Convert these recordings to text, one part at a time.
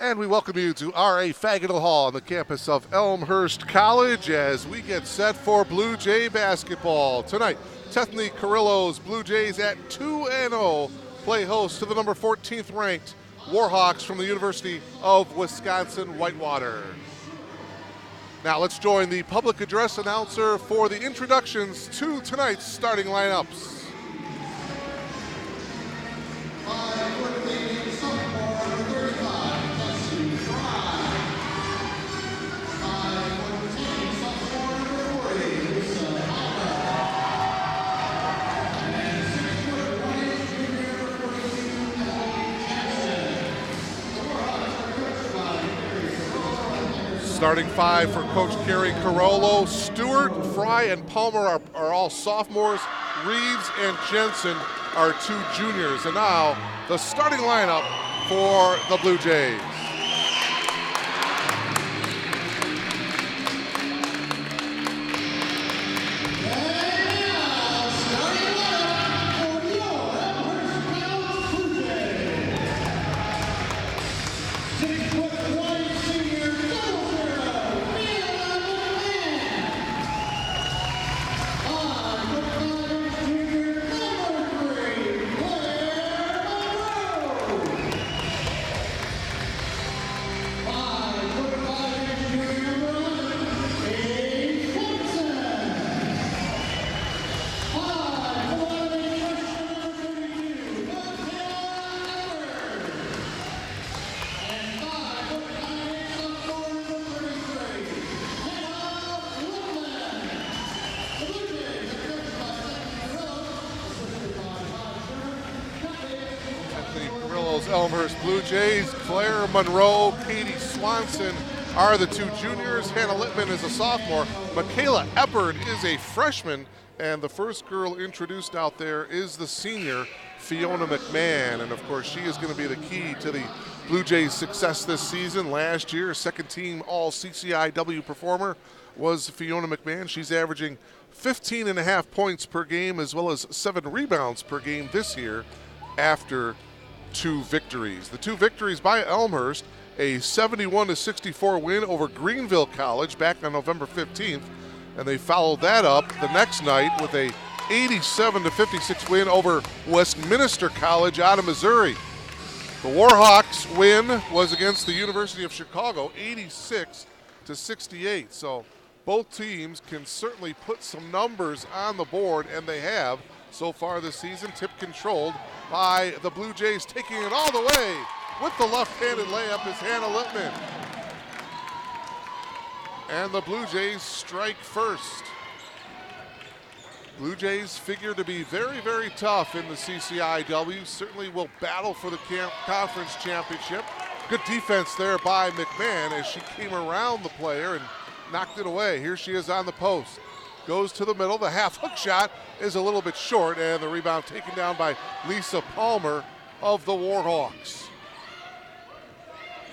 And we welcome you to R.A. Fagginal Hall on the campus of Elmhurst College as we get set for Blue Jay basketball. Tonight, Tethany Carrillo's Blue Jays at 2-0 play host to the number 14th ranked Warhawks from the University of Wisconsin-Whitewater. Now let's join the public address announcer for the introductions to tonight's starting lineups. Starting five for Coach Gary Carollo. Stewart, Fry, and Palmer are all sophomores. Reeves and Jensen are two juniors. And now the starting lineup for the Blue Jays. Elmhurst Blue Jays, Claire Monroe, Katie Swanson are the two juniors. Hannah Littman is a sophomore. Michaela Eppard is a freshman. And the first girl introduced out there is the senior, Fiona McMahon. And of course, she is going to be the key to the Blue Jays' success this season. Last year, second team all-CCIW performer was Fiona McMahon. She's averaging 15.5 points per game as well as 7 rebounds per game this year after 2 victories. The 2 victories by Elmhurst, a 71-64 win over Greenville College back on November 15th, and they followed that up the next night with a 87-56 win over Westminster College out of Missouri. The Warhawks win was against the University of Chicago, 86-68. So both teams can certainly put some numbers on the board, and they have so far this season. Tip controlled by the Blue Jays, taking it all the way with the left-handed layup is Hannah Littman. And the Blue Jays strike first. Blue Jays figure to be very, very tough in the CCIW. Certainly will battle for the conference championship. Good defense there by McMahon as she came around the player and knocked it away. Here she is on the post. Goes to the middle. The half hook shot is a little bit short, and the rebound taken down by Lisa Palmer of the Warhawks.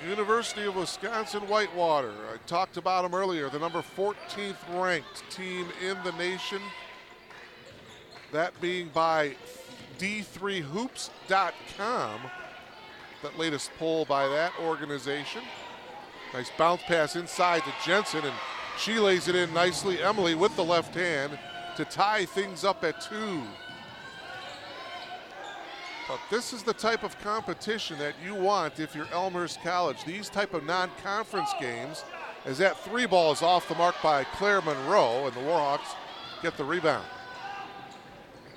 University of Wisconsin-Whitewater. I talked about them earlier. The number 14th ranked team in the nation. That being by D3hoops.com. That latest poll by that organization. Nice bounce pass inside to Jensen, and she lays it in nicely. Emily with the left hand to tie things up at 2. But this is the type of competition that you want if you're Elmhurst College. These type of non-conference games, as that 3 ball is off the mark by Claire Monroe, and the Warhawks get the rebound.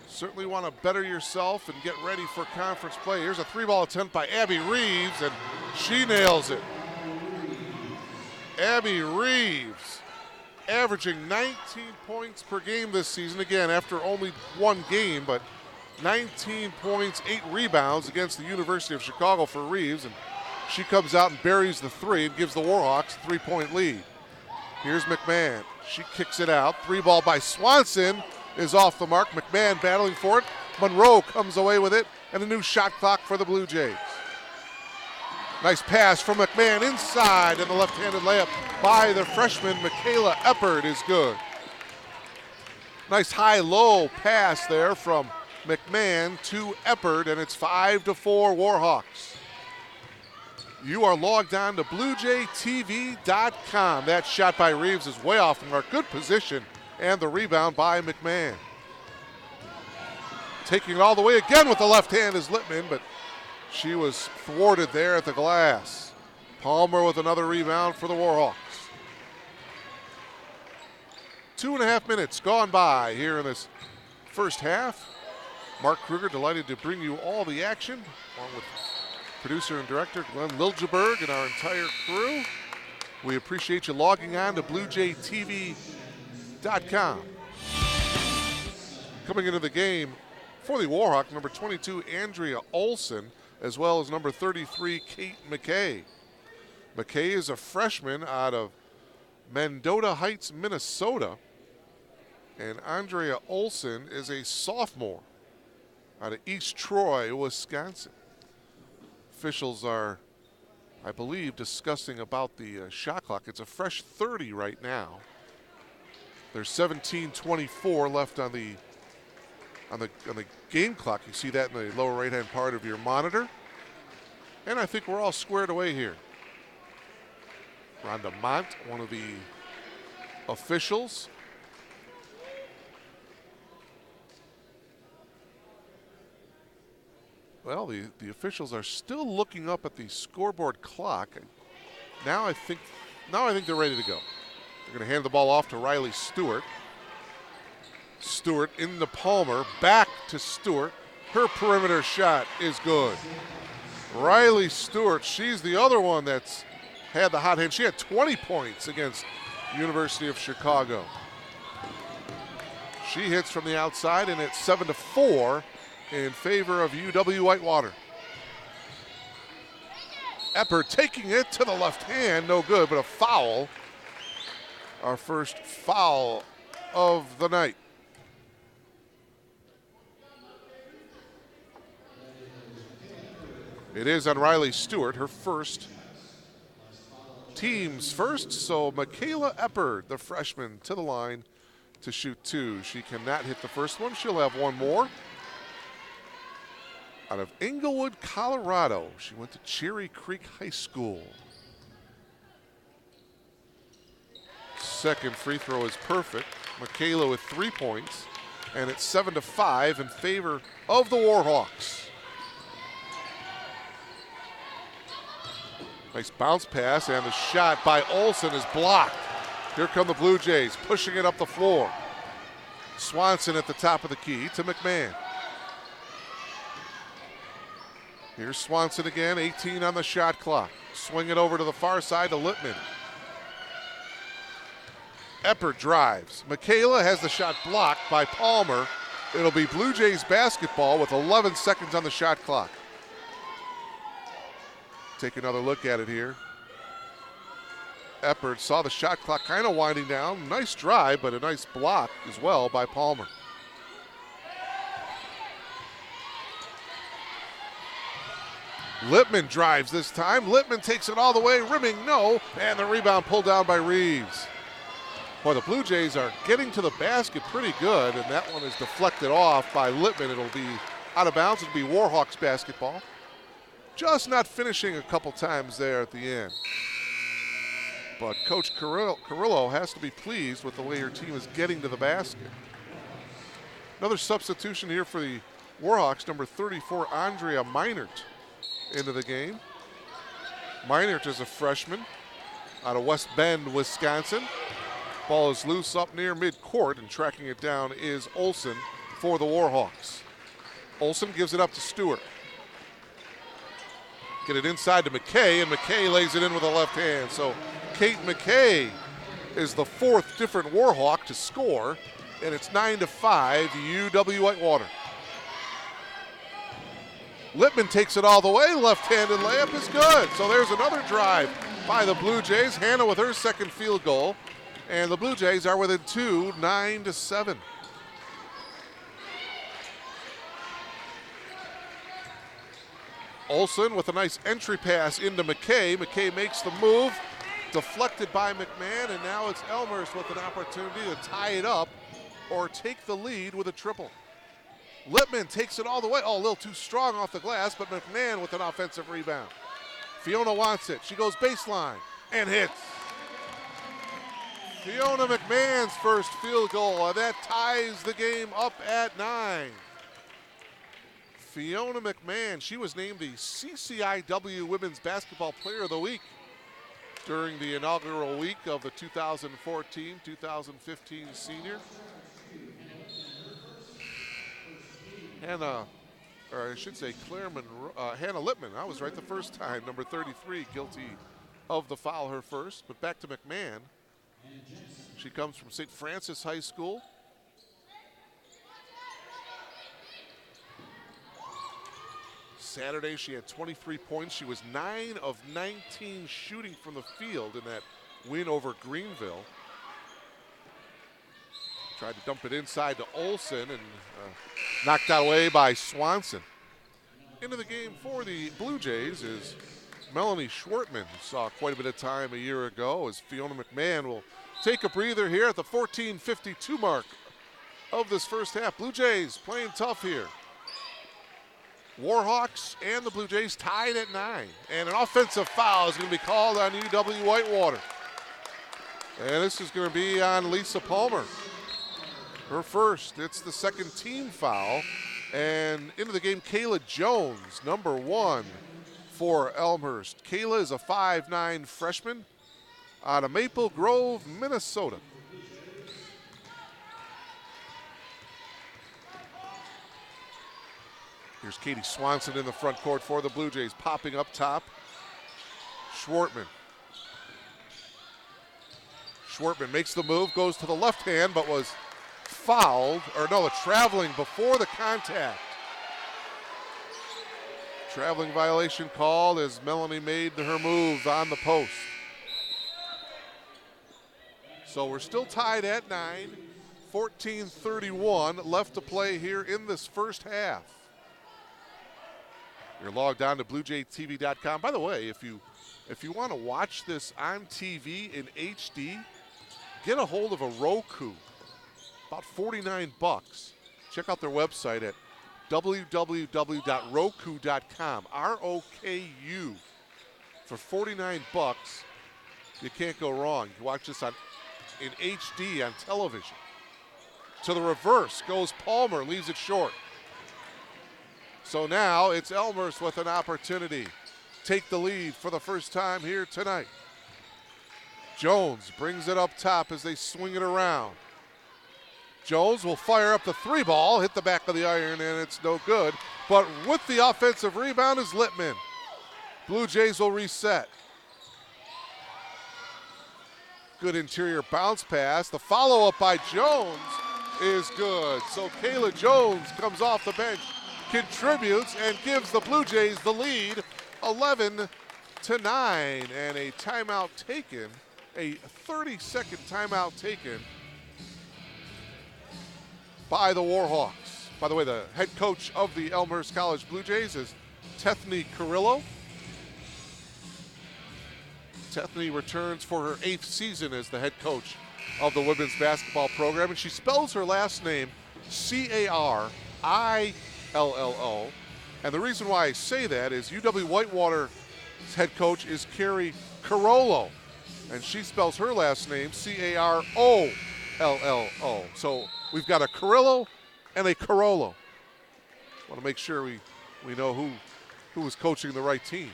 Certainly want to better yourself and get ready for conference play. Here's a 3-ball attempt by Abby Reeves, and she nails it. Abby Reeves averaging 19 points per game this season. Again, after only 1 game, but 19 points, 8 rebounds against the University of Chicago for Reeves. And she comes out and buries the 3 and gives the Warhawks a 3-point lead. Here's McMahon. She kicks it out. 3-ball by Swanson is off the mark. McMahon battling for it. Monroe comes away with it, and a new shot clock for the Blue Jays. Nice pass from McMahon inside, and the left-handed layup by the freshman Michaela Eppard is good. Nice high-low pass there from McMahon to Eppard, and it's 5-4 Warhawks. You are logged on to BlueJayTV.com. That shot by Reeves is way off the mark. Good position, and the rebound by McMahon. Taking it all the way again with the left hand is Lippman, but she was thwarted there at the glass. Palmer with another rebound for the Warhawks. 2.5 minutes gone by here in this first half. Mark Kruger delighted to bring you all the action, along with producer and director Glenn Liljeberg and our entire crew. We appreciate you logging on to BlueJayTV.com. Coming into the game for the Warhawks, number 22, Andrea Olson, as well as number 33, Kate McKay. McKay is a freshman out of Mendota Heights, Minnesota, and Andrea Olson is a sophomore out of East Troy, Wisconsin. Officials are, I believe, discussing about the shot clock. It's a fresh 30 right now. There's 17:24 left on the game clock. You see that in the lower right-hand part of your monitor. And I think we're all squared away here. Rhonda Mont, one of the officials. Well, the officials are still looking up at the scoreboard clock. Now I think they're ready to go. They're going to hand the ball off to Riley Stewart. Stewart into Palmer, back to Stewart. Her perimeter shot is good. Riley Stewart, she's the other one that's had the hot hand. She had 20 points against University of Chicago. She hits from the outside, and it's 7-4 in favor of UW-Whitewater. Epper taking it to the left hand, no good, but a foul. Our first foul of the night. It is on Riley Stewart, her first, team's first, so Michaela Eppard, the freshman, to the line to shoot two. She cannot hit the first one. She'll have one more. Out of Englewood, Colorado. She went to Cherry Creek High School. Second free throw is perfect. Michaela with 3 points, and it's 7-5 in favor of the Warhawks. Nice bounce pass, and the shot by Olson is blocked. Here come the Blue Jays, pushing it up the floor. Swanson at the top of the key to McMahon. Here's Swanson again, 18 on the shot clock. Swing it over to the far side to Lippman. Epper drives. Michaela has the shot blocked by Palmer. It'll be Blue Jays basketball with 11 seconds on the shot clock. Take another look at it here. Eppard saw the shot clock kind of winding down. Nice drive, but a nice block as well by Palmer. Lippman drives this time. Lippman takes it all the way, rimming no, and the rebound pulled down by Reeves. Boy, the Blue Jays are getting to the basket pretty good, and that one is deflected off by Lippman. It'll be out of bounds. It'll be Warhawks basketball. Just not finishing a couple times there at the end. But Coach Carrillo has to be pleased with the way her team is getting to the basket. Another substitution here for the Warhawks, number 34, Andrea Meinert, into the game. Meinert is a freshman out of West Bend, Wisconsin. Ball is loose up near midcourt, and tracking it down is Olson for the Warhawks. Olson gives it up to Stewart. Get it inside to McKay, and McKay lays it in with a left hand. So Kate McKay is the fourth different Warhawk to score, and it's 9-5 UW-Whitewater. Lippman takes it all the way. Left-handed layup is good. So there's another drive by the Blue Jays. Hannah with her second field goal. And the Blue Jays are within two, 9-7. Olson with a nice entry pass into McKay. McKay makes the move. Deflected by McMahon. And now it's Elmhurst with an opportunity to tie it up or take the lead with a triple. Lippman takes it all the way. Oh, a little too strong off the glass, but McMahon with an offensive rebound. Fiona wants it. She goes baseline and hits. Fiona McMahon's first field goal, and that ties the game up at 9. Fiona McMahon, she was named the CCIW Women's Basketball Player of the Week during the inaugural week of the 2014-2015 senior. Hannah Lippman, I was right the first time, number 33, guilty of the foul, her first. But back to McMahon. She comes from St. Francis High School. Saturday, she had 23 points. She was 9 of 19 shooting from the field in that win over Greenville. Tried to dump it inside to Olsen and knocked out away by Swanson. Into the game for the Blue Jays is Melanie Schwartman, who saw quite a bit of time a year ago, as Fiona McMahon will take a breather here at the 14:52 mark of this first half. Blue Jays playing tough here. Warhawks and the Blue Jays tied at 9. And an offensive foul is going to be called on UW Whitewater. And this is going to be on Lisa Palmer. Her first. It's the second team foul. And into the game, Kayla Jones, number 1 for Elmhurst. Kayla is a 5'9" freshman out of Maple Grove, Minnesota. Here's Katie Swanson in the front court for the Blue Jays, popping up top. Schwartman makes the move, goes to the left hand, but was fouled, traveling before the contact. Traveling violation called as Melanie made her move on the post. So we're still tied at 9, 14:31 left to play here in this first half. You're logged on to BlueJayTV.com. By the way, if you want to watch this on TV in HD, get a hold of a Roku. About $49. Check out their website at www.roku.com. ROKU. For $49, you can't go wrong. You watch this in HD on television. To the reverse goes Palmer, leaves it short. So now it's Elmhurst with an opportunity. Take the lead for the first time here tonight. Jones brings it up top as they swing it around. Jones will fire up the 3 ball, hit the back of the iron, and it's no good. But with the offensive rebound is Littman. Blue Jays will reset. Good interior bounce pass. The follow-up by Jones is good. So Kayla Jones comes off the bench, contributes, and gives the Blue Jays the lead, 11-9. And a timeout taken, a 30-second timeout taken by the Warhawks. By the way, the head coach of the Elmhurst College Blue Jays is Tethany Carrillo. Tethany returns for her 8th season as the head coach of the women's basketball program, and she spells her last name Carrillo. And the reason why I say that is UW Whitewater's head coach is Carrie Carollo, and she spells her last name Carollo. So we've got a Carrillo and a Carollo. Want to make sure we know who is coaching the right team.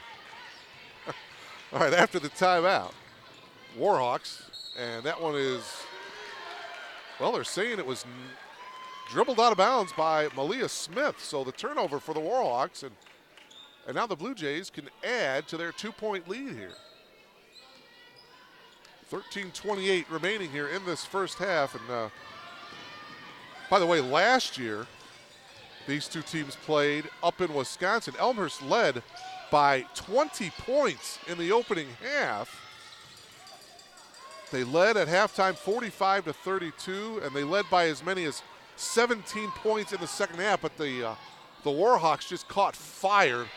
All right, after the timeout, Warhawks, and that one is, well, they're saying it was dribbled out of bounds by Malia Smith. So the turnover for the Warhawks, and now the Blue Jays can add to their 2-point lead here. 13:28 remaining here in this first half. And by the way, last year, these two teams played up in Wisconsin. Elmhurst led by 20 points in the opening half. They led at halftime 45-32, and they led by as many as 17 points in the second half, but the Warhawks just caught fire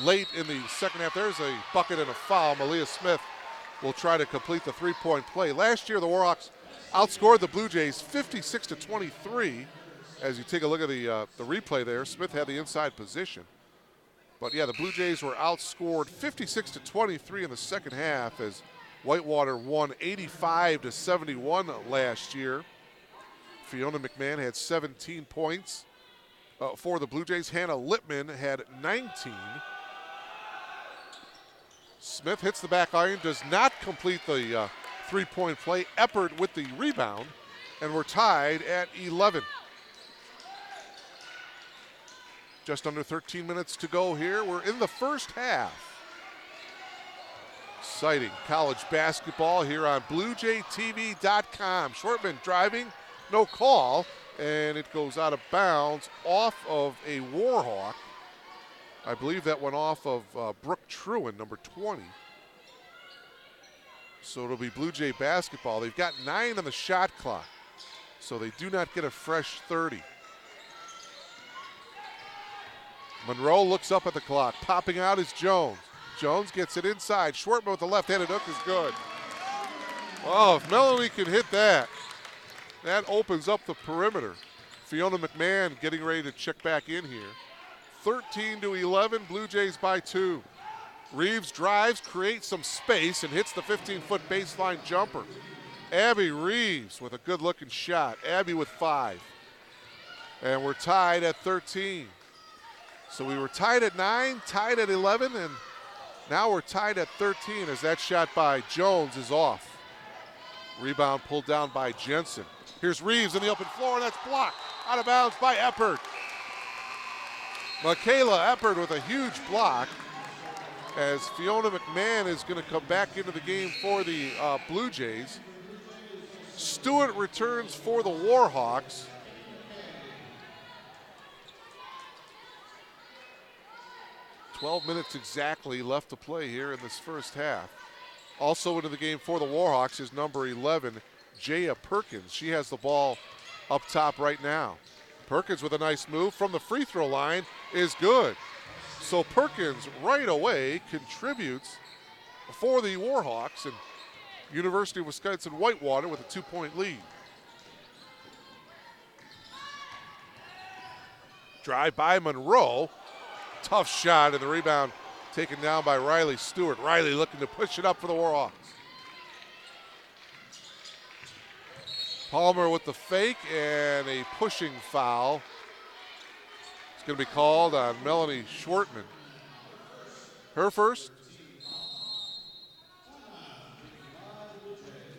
late in the second half. There's a bucket and a foul. Malia Smith will try to complete the 3-point play. Last year, the Warhawks outscored the Blue Jays 56-23. As you take a look at the replay there, Smith had the inside position. But yeah, the Blue Jays were outscored 56-23 in the second half as Whitewater won 85-71 last year. Fiona McMahon had 17 points for the Blue Jays. Hannah Lippman had 19. Smith hits the back iron, does not complete the three-point play. Eppert with the rebound, and we're tied at 11. Just under 13 minutes to go here. We're in the first half. Exciting college basketball here on BlueJayTV.com. Shortman driving, no call, and it goes out of bounds off of a Warhawk. I believe that went off of Brooke Truin, number 20. So it'll be Blue Jay basketball. They've got 9 on the shot clock, so they do not get a fresh 30. Monroe looks up at the clock. Popping out is Jones. Jones gets it inside. Shortman with the left-handed hook is good. Oh, if Melanie can hit that, that opens up the perimeter. Fiona McMahon getting ready to check back in here. 13-11, Blue Jays by 2. Reeves drives, creates some space, and hits the 15-foot baseline jumper. Abby Reeves with a good-looking shot. Abby with 5. And we're tied at 13. So we were tied at 9, tied at 11, and now we're tied at 13 as that shot by Jones is off. Rebound pulled down by Jensen. Here's Reeves in the open floor, and that's blocked. Out of bounds by Eppert. Michaela Eppert with a huge block as Fiona McMahon is going to come back into the game for the Blue Jays. Stewart returns for the Warhawks. "12 minutes exactly left to play here in this first half. Also into the game for the Warhawks is number 11, Jaya Perkins. She has the ball up top right now. Perkins with a nice move from the free throw line is good. So Perkins right away contributes for the Warhawks, and University of Wisconsin-Whitewater with a 2-point lead. Drive by Monroe. Tough shot, and the rebound taken down by Riley Stewart. Riley looking to push it up for the Warhawks. Palmer with the fake and a pushing foul. It's going to be called on Melanie Schwartman. Her first.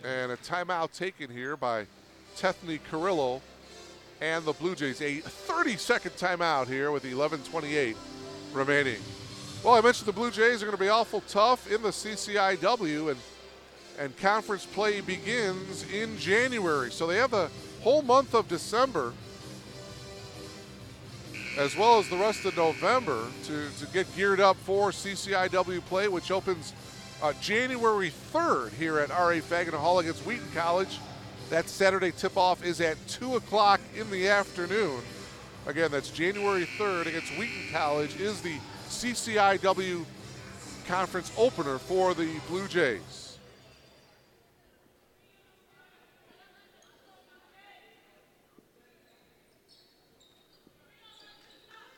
And a timeout taken here by Tethany Carrillo and the Blue Jays. A 30-second timeout here with 11:28 remaining. Well, I mentioned the Blue Jays are going to be awful tough in the CCIW, and conference play begins in January. So they have the whole month of December as well as the rest of November to get geared up for CCIW play, which opens January 3rd here at R.A. Fagin Hall against Wheaton College. That Saturday tip-off is at 2 o'clock in the afternoon. Again, that's January 3rd against Wheaton College is the CCIW conference opener for the Blue Jays.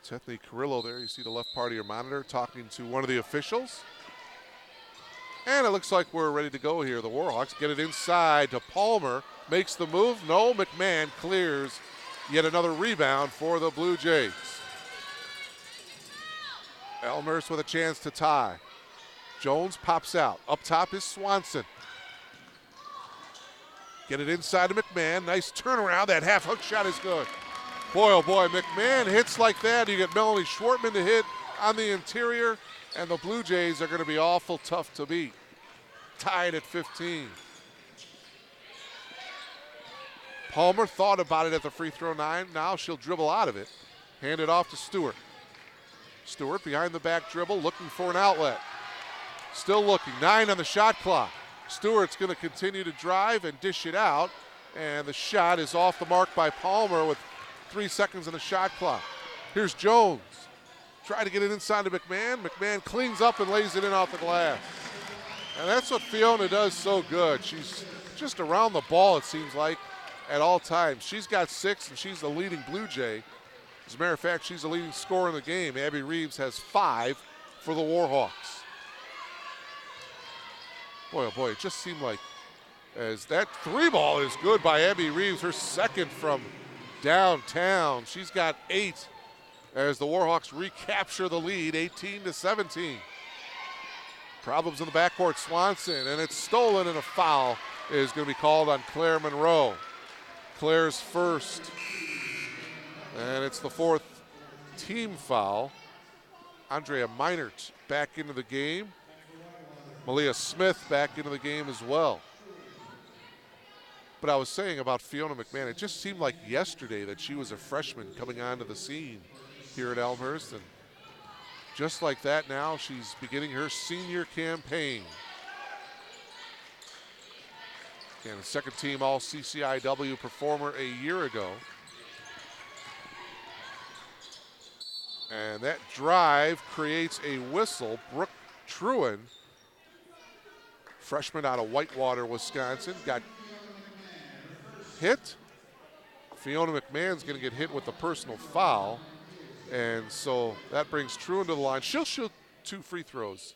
Tethany Carrillo there, you see the left part of your monitor, talking to one of the officials. And it looks like we're ready to go here. The Warhawks get it inside to Palmer, makes the move. No, McMahon clears. Yet another rebound for the Blue Jays. Elmhurst with a chance to tie. Jones pops out. Up top is Swanson. Get it inside to McMahon. Nice turnaround. That half hook shot is good. Boy, oh boy, McMahon hits like that. You get Melanie Schwartman to hit on the interior, and the Blue Jays are going to be awful tough to beat. Tied at 15. Palmer thought about it at the free throw line. Now she'll dribble out of it. Hand it off to Stewart. Stewart behind the back dribble, looking for an outlet. Still looking. 9 on the shot clock. Stewart's going to continue to drive and dish it out. And the shot is off the mark by Palmer with 3 seconds on the shot clock. Here's Jones. Try to get it inside to McMahon. McMahon cleans up and lays it in off the glass. And that's what Fiona does so good. She's just around the ball, it seems like, at all times. She's got 6, and she's the leading Blue Jay As a matter of fact, she's the leading scorer in the game. Abby Reeves has 5 for the Warhawks. Boy, oh boy, it just seemed like as that 3-ball is good by Abby Reeves, her second from downtown. She's got 8 as the Warhawks recapture the lead, 18-17. Problems in the backcourt, Swanson, and it's stolen, and a foul is going to be called on Claire Monroe. Claire's first, and it's the 4th team foul. Andrea Meinert back into the game. Malia Smith back into the game as well. But I was saying about Fiona McMahon, it just seemed like yesterday that she was a freshman coming onto the scene here at Elmhurst, and just like that now she's beginning her senior campaign. And a second team all CCIW performer a year ago. And that drive creates a whistle. Brooke Truen, freshman out of Whitewater, Wisconsin, got hit. Fiona McMahon's going to get hit with a personal foul. And so that brings Truen to the line. She'll shoot 2 free throws.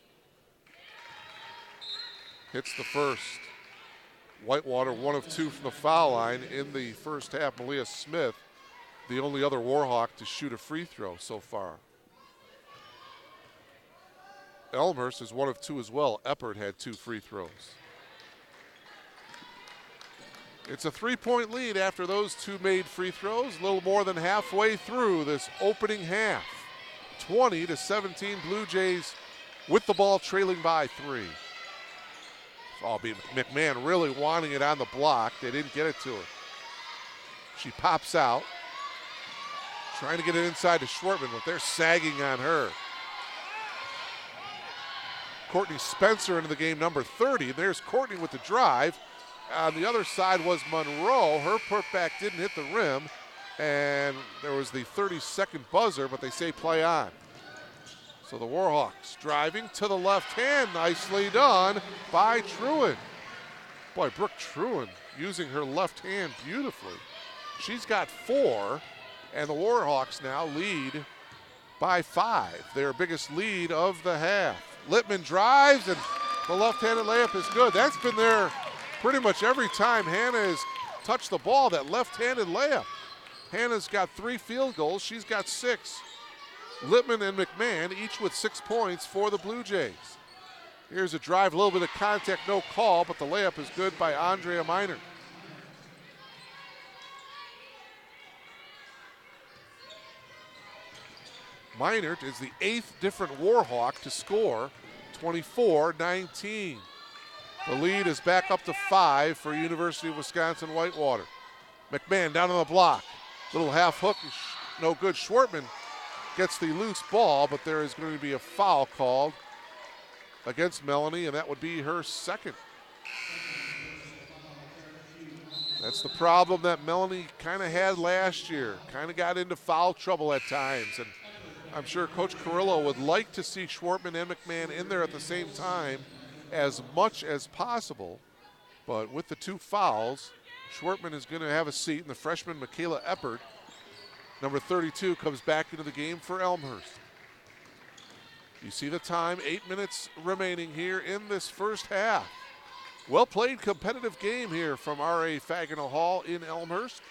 Hits the first. Whitewater 1 of 2 from the foul line in the first half. Malia Smith, the only other Warhawk to shoot a free throw so far. Elmhurst is 1 of 2 as well. Eppert had 2 free throws. It's a 3-point lead after those 2 made free throws, a little more than halfway through this opening half. 20-17 Blue Jays with the ball trailing by 3. Albeit McMahon really wanting it on the block. They didn't get it to her. She pops out, trying to get it inside to Schwartman, but they're sagging on her. Courtney Spencer into the game, number 30. There's Courtney with the drive. On the other side was Monroe. Her putback didn't hit the rim, and there was the 30-second buzzer, but they say play on. So the Warhawks driving to the left hand. Nicely done by Truen. Boy, Brooke Truen using her left hand beautifully. She's got 4, and the Warhawks now lead by 5. Their biggest lead of the half. Littman drives, and the left-handed layup is good. That's been there pretty much every time Hannah has touched the ball, that left-handed layup. Hannah's got 3 field goals. She's got 6. Littman and McMahon each with 6 points for the Blue Jays. Here's a drive, a little bit of contact, no call, but the layup is good by Andrea Meinert. Meinert is the 8th different Warhawk to score, 24-19. The lead is back up to 5 for University of Wisconsin-Whitewater. McMahon down on the block. Little half hook is no good. Schwartman gets the loose ball, but there is going to be a foul called against Melanie, and that would be her second. That's the problem that Melanie kind of had last year. Kind of got into foul trouble at times, and I'm sure Coach Carrillo would like to see Schwartman and McMahon in there at the same time as much as possible. But with the 2 fouls, Schwartman is going to have a seat, and the freshman Michaela Eppert, number 32, comes back into the game for Elmhurst. You see the time, 8 minutes remaining here in this first half. Well played, competitive game here from R.A. Fagenal Hall in Elmhurst.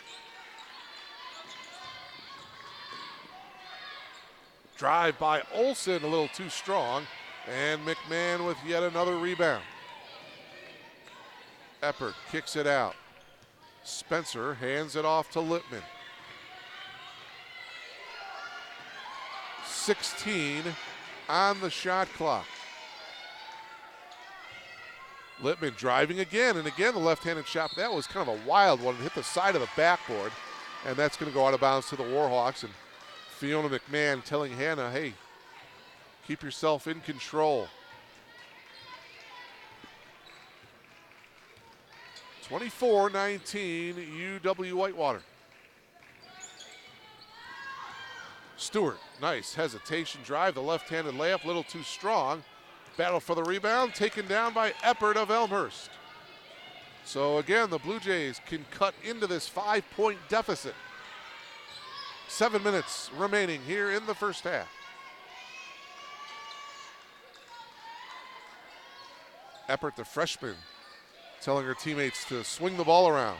Drive by Olsen, a little too strong, and McMahon with yet another rebound. Eppert kicks it out. Spencer hands it off to Littman. 16 on the shot clock. Littman driving again, and again the left-handed shot. That was kind of a wild one. It hit the side of the backboard, and that's going to go out of bounds to the Warhawks. And Fiona McMahon telling Hannah, hey, keep yourself in control. 24-19 UW Whitewater. Stewart, nice hesitation drive. The left-handed layup, a little too strong. Battle for the rebound, taken down by Eppert of Elmhurst. So again, the Blue Jays can cut into this 5-point deficit. 7 minutes remaining here in the first half. Eppert, the freshman, telling her teammates to swing the ball around.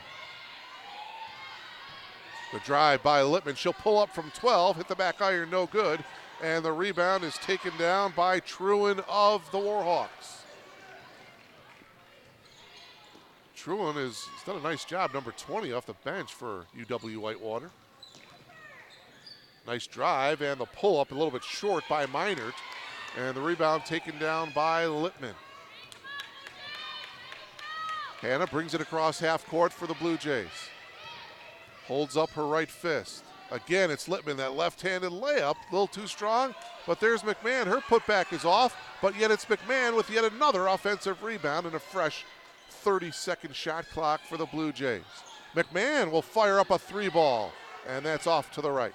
The drive by Lippman. She'll pull up from 12, hit the back iron, no good. And the rebound is taken down by Truin of the Warhawks. Truin has done a nice job, number 20 off the bench for UW-Whitewater. Nice drive, and the pull-up a little bit short by Meinert. And the rebound taken down by Lippman. Hannah brings it across half court for the Blue Jays. Holds up her right fist. Again, it's Lippman, that left-handed layup, a little too strong, but there's McMahon. Her putback is off, but yet it's McMahon with yet another offensive rebound and a fresh 30-second shot clock for the Blue Jays. McMahon will fire up a three ball, and that's off to the right.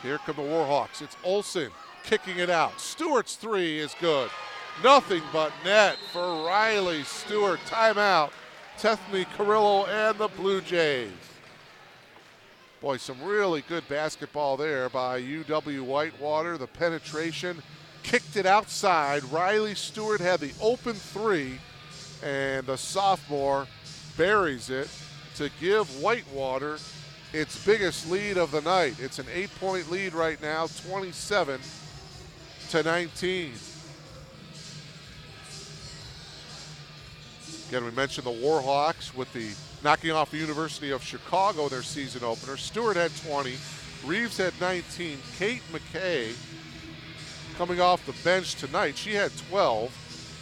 Here come the Warhawks. It's Olsen kicking it out. Stewart's three is good. Nothing but net for Riley Stewart. Timeout. Tethny Carrillo and the Blue Jays. Boy, some really good basketball there by UW-Whitewater. The penetration, kicked it outside. Riley Stewart had the open three, and the sophomore buries it to give Whitewater its biggest lead of the night. It's an 8-point lead right now, 27-19. Again, we mentioned the Warhawks with the knocking off the University of Chicago, their season opener. Stewart had 20, Reeves had 19. Kate McKay coming off the bench tonight, she had 12.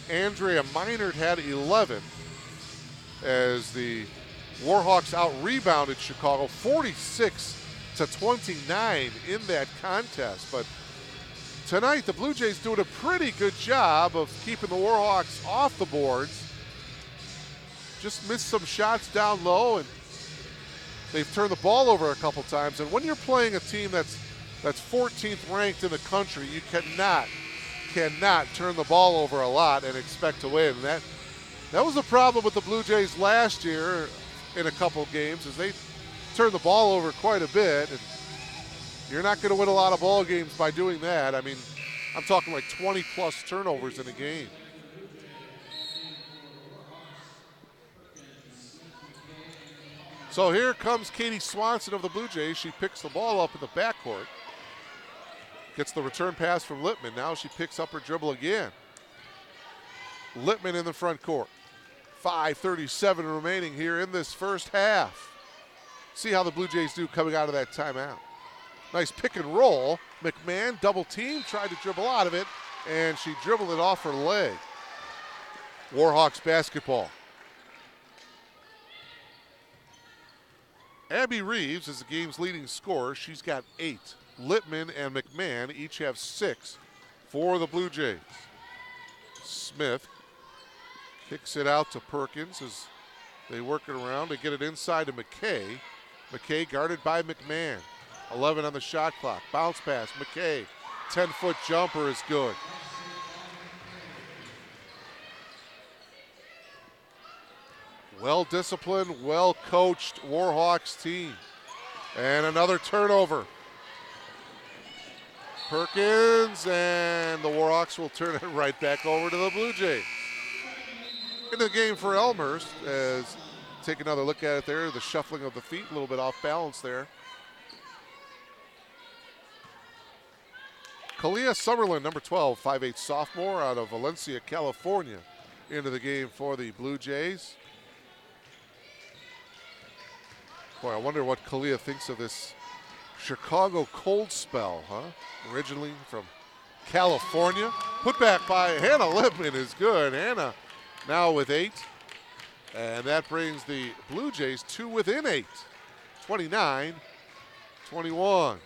Andrea Meinert had 11 as the Warhawks out-rebounded Chicago 46-29 in that contest. But tonight, the Blue Jays doing a pretty good job of keeping the Warhawks off the boards. Just missed some shots down low, and they've turned the ball over a couple times. And when you're playing a team that's 14th ranked in the country, you cannot turn the ball over a lot and expect to win. That was the problem with the Blue Jays last year in a couple games, is they turned the ball over quite a bit, and you're not going to win a lot of ball games by doing that. I mean, I'm talking like 20-plus turnovers in a game. So here comes Katie Swanson of the Blue Jays. She picks the ball up in the backcourt. Gets the return pass from Lippman. Now she picks up her dribble again. Lippman in the front court. 5:37 remaining here in this first half. See how the Blue Jays do coming out of that timeout. Nice pick and roll. McMahon double team, tried to dribble out of it, and she dribbled it off her leg. Warhawks basketball. Abby Reeves is the game's leading scorer. She's got 8. Lippman and McMahon each have 6 for the Blue Jays. Smith kicks it out to Perkins as they work it around to get it inside to McKay. McKay guarded by McMahon. 11 on the shot clock. Bounce pass, McKay. 10-foot jumper is good. Well-disciplined, well-coached Warhawks team. And another turnover. Perkins, and the Warhawks will turn it right back over to the Blue Jays. Into the game for Elmhurst, as take another look at it there, the shuffling of the feet, a little bit off balance there. Kalia Summerlin, number 12, 5'8" sophomore out of Valencia, California, into the game for the Blue Jays. Boy, I wonder what Kalia thinks of this Chicago cold spell, huh? Originally from California. Put back by Hannah Lippman is good. Hannah now with 8. And that brings the Blue Jays to within 8. 29-21.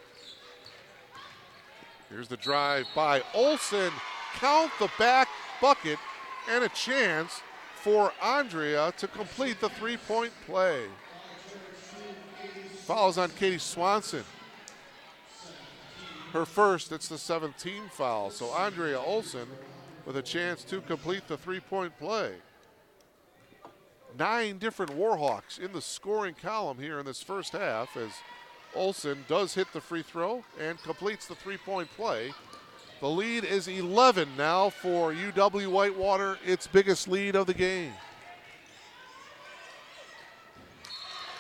Here's the drive by Olsen. Count the back bucket and a chance for Andrea to complete the three-point play. Fouls on Katie Swanson. Her first, it's the 17th foul. So Andrea Olsen with a chance to complete the three-point play. 9 different Warhawks in the scoring column here in this first half, as Olsen does hit the free throw and completes the three-point play. The lead is 11 now for UW Whitewater, its biggest lead of the game.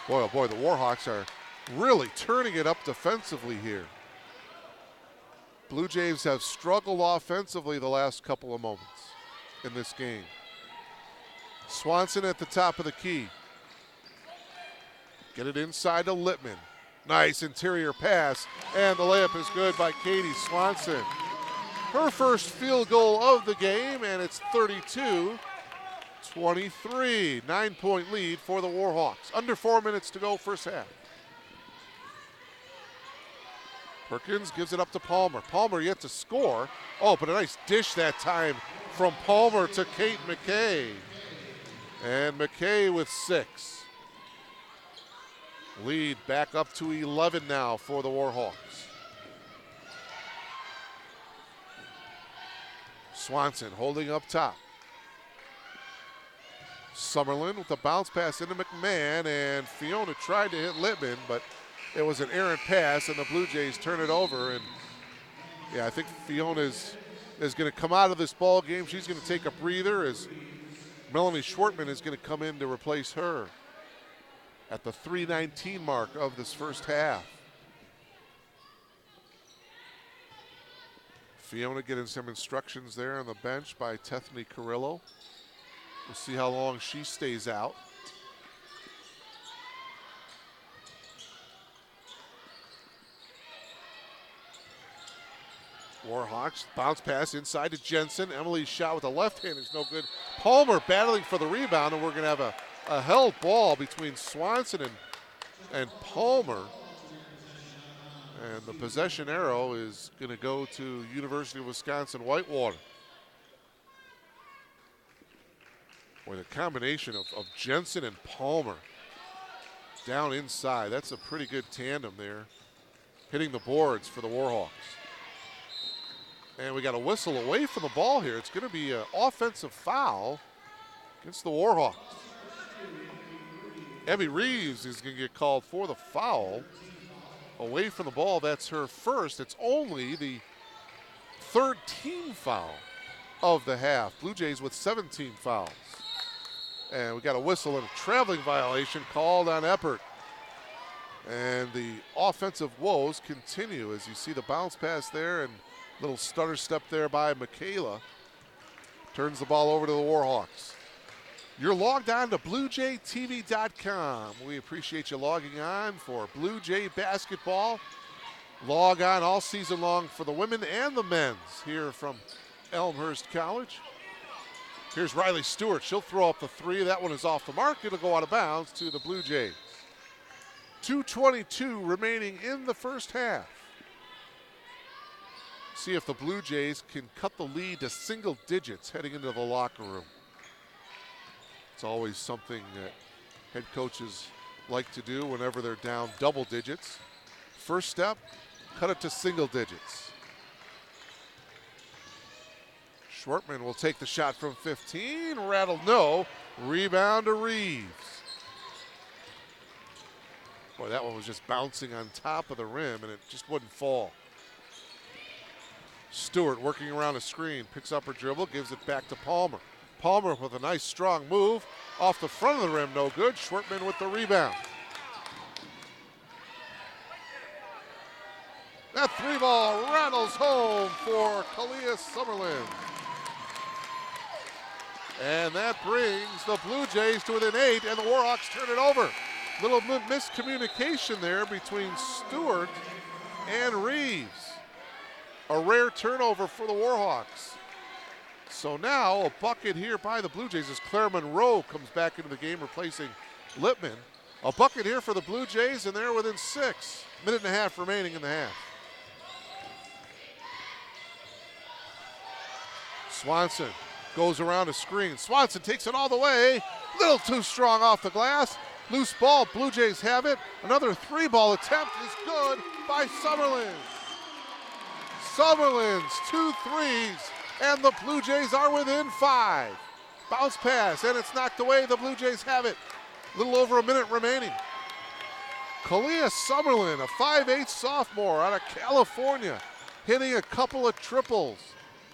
Boy, oh boy, the Warhawks are really turning it up defensively here. Blue Jays have struggled offensively the last couple of moments in this game. Swanson at the top of the key. Get it inside to Littman. Nice interior pass, and the layup is good by Katie Swanson. Her first field goal of the game, and it's 32-23. 9-point lead for the Warhawks. Under 4 minutes to go, first half. Perkins gives it up to Palmer. Palmer yet to score. Oh, but a nice dish that time from Palmer to Kate McKay. And McKay with 6. Lead back up to 11 now for the Warhawks. Swanson holding up top. Summerlin with the bounce pass into McMahon, and Fiona tried to hit Littman, but it was an errant pass, and the Blue Jays turn it over. And yeah, I think Fiona is going to come out of this ball game. She's going to take a breather as Melanie Schwartman is going to come in to replace her at the 3:19 mark of this first half. Fiona getting some instructions there on the bench by Tethany Carrillo. We'll see how long she stays out. Warhawks bounce pass inside to Jensen. Emily's shot with the left hand is no good. Palmer battling for the rebound, and we're going to have a held ball between Swanson and Palmer. And the possession arrow is going to go to University of Wisconsin Whitewater. Boy, the combination of Jensen and Palmer down inside, that's a pretty good tandem there, hitting the boards for the Warhawks. And we got a whistle away from the ball here. It's going to be an offensive foul against the Warhawks. Abby Reeves is going to get called for the foul. Away from the ball, that's her first. It's only the third team foul of the half. Blue Jays with 17 fouls. And we got a whistle and a traveling violation called on Eppert. And the offensive woes continue as you see the bounce pass there and little stutter step there by Michaela. Turns the ball over to the Warhawks. You're logged on to BlueJayTV.com. We appreciate you logging on for Blue Jay basketball. Log on all season long for the women and the men's here from Elmhurst College. Here's Riley Stewart. She'll throw up the three. That one is off the mark. It'll go out of bounds to the Blue Jays. 2:22 remaining in the first half. See if the Blue Jays can cut the lead to single digits heading into the locker room. It's always something that head coaches like to do whenever they're down double digits. First step, cut it to single digits. Schwartman will take the shot from 15. Rattled no. Rebound to Reeves. Boy, that one was just bouncing on top of the rim, and it just wouldn't fall. Stewart working around a screen, picks up her dribble, gives it back to Palmer. Palmer with a nice strong move. Off the front of the rim, no good. Schwartman with the rebound. That three ball rattles home for Kalia Summerlin. And that brings the Blue Jays to within 8, and the Warhawks turn it over. Little miscommunication there between Stewart and Reeves. A rare turnover for the Warhawks. So now a bucket here by the Blue Jays as Claire Monroe comes back into the game replacing Littman. A bucket here for the Blue Jays, and they're within 6. Minute and a half remaining in the half. Swanson goes around a screen. Swanson takes it all the way. Little too strong off the glass. Loose ball, Blue Jays have it. Another three ball attempt is good by Summerlin. Summerlin's 2 threes, and the Blue Jays are within 5. Bounce pass, and it's knocked away. The Blue Jays have it. A little over a minute remaining. Kalia Summerlin, a 5'8" sophomore out of California, hitting a couple of triples.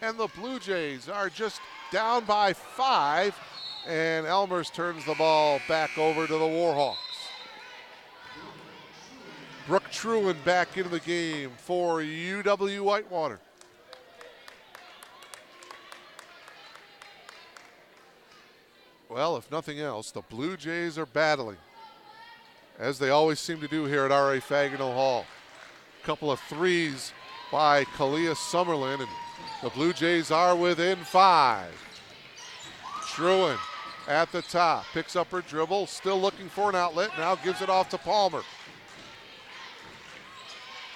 And the Blue Jays are just down by 5, and Elmhurst turns the ball back over to the Warhawks. Brooke Trewin back into the game for UW Whitewater. Well, if nothing else, the Blue Jays are battling, as they always seem to do here at R.A. Faginal Hall. A couple of threes by Kalia Summerlin, and the Blue Jays are within 5. Trewin at the top, picks up her dribble, still looking for an outlet, now gives it off to Palmer.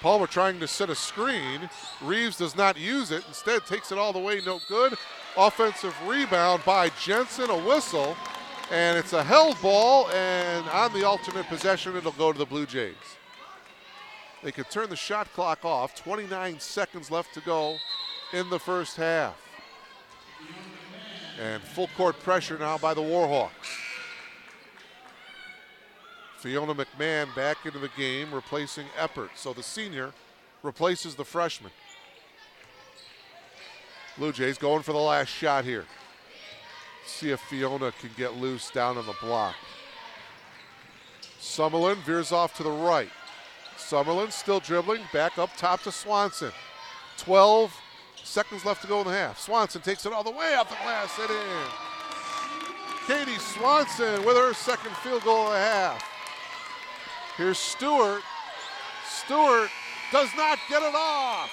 Palmer trying to set a screen. Reeves does not use it, instead takes it all the way, no good. Offensive rebound by Jensen, a whistle, and it's a held ball, and on the alternate possession, it'll go to the Blue Jays. They could turn the shot clock off, 29 seconds left to go in the first half. And full court pressure now by the Warhawks. Fiona McMahon back into the game, replacing Eppert. So the senior replaces the freshman. Blue Jays going for the last shot here. See if Fiona can get loose down on the block. Summerlin veers off to the right. Summerlin still dribbling, back up top to Swanson. 12 seconds left to go in the half. Swanson takes it all the way off the glass and in. Katie Swanson with her second field goal of the half. Here's Stewart. Stewart does not get it off.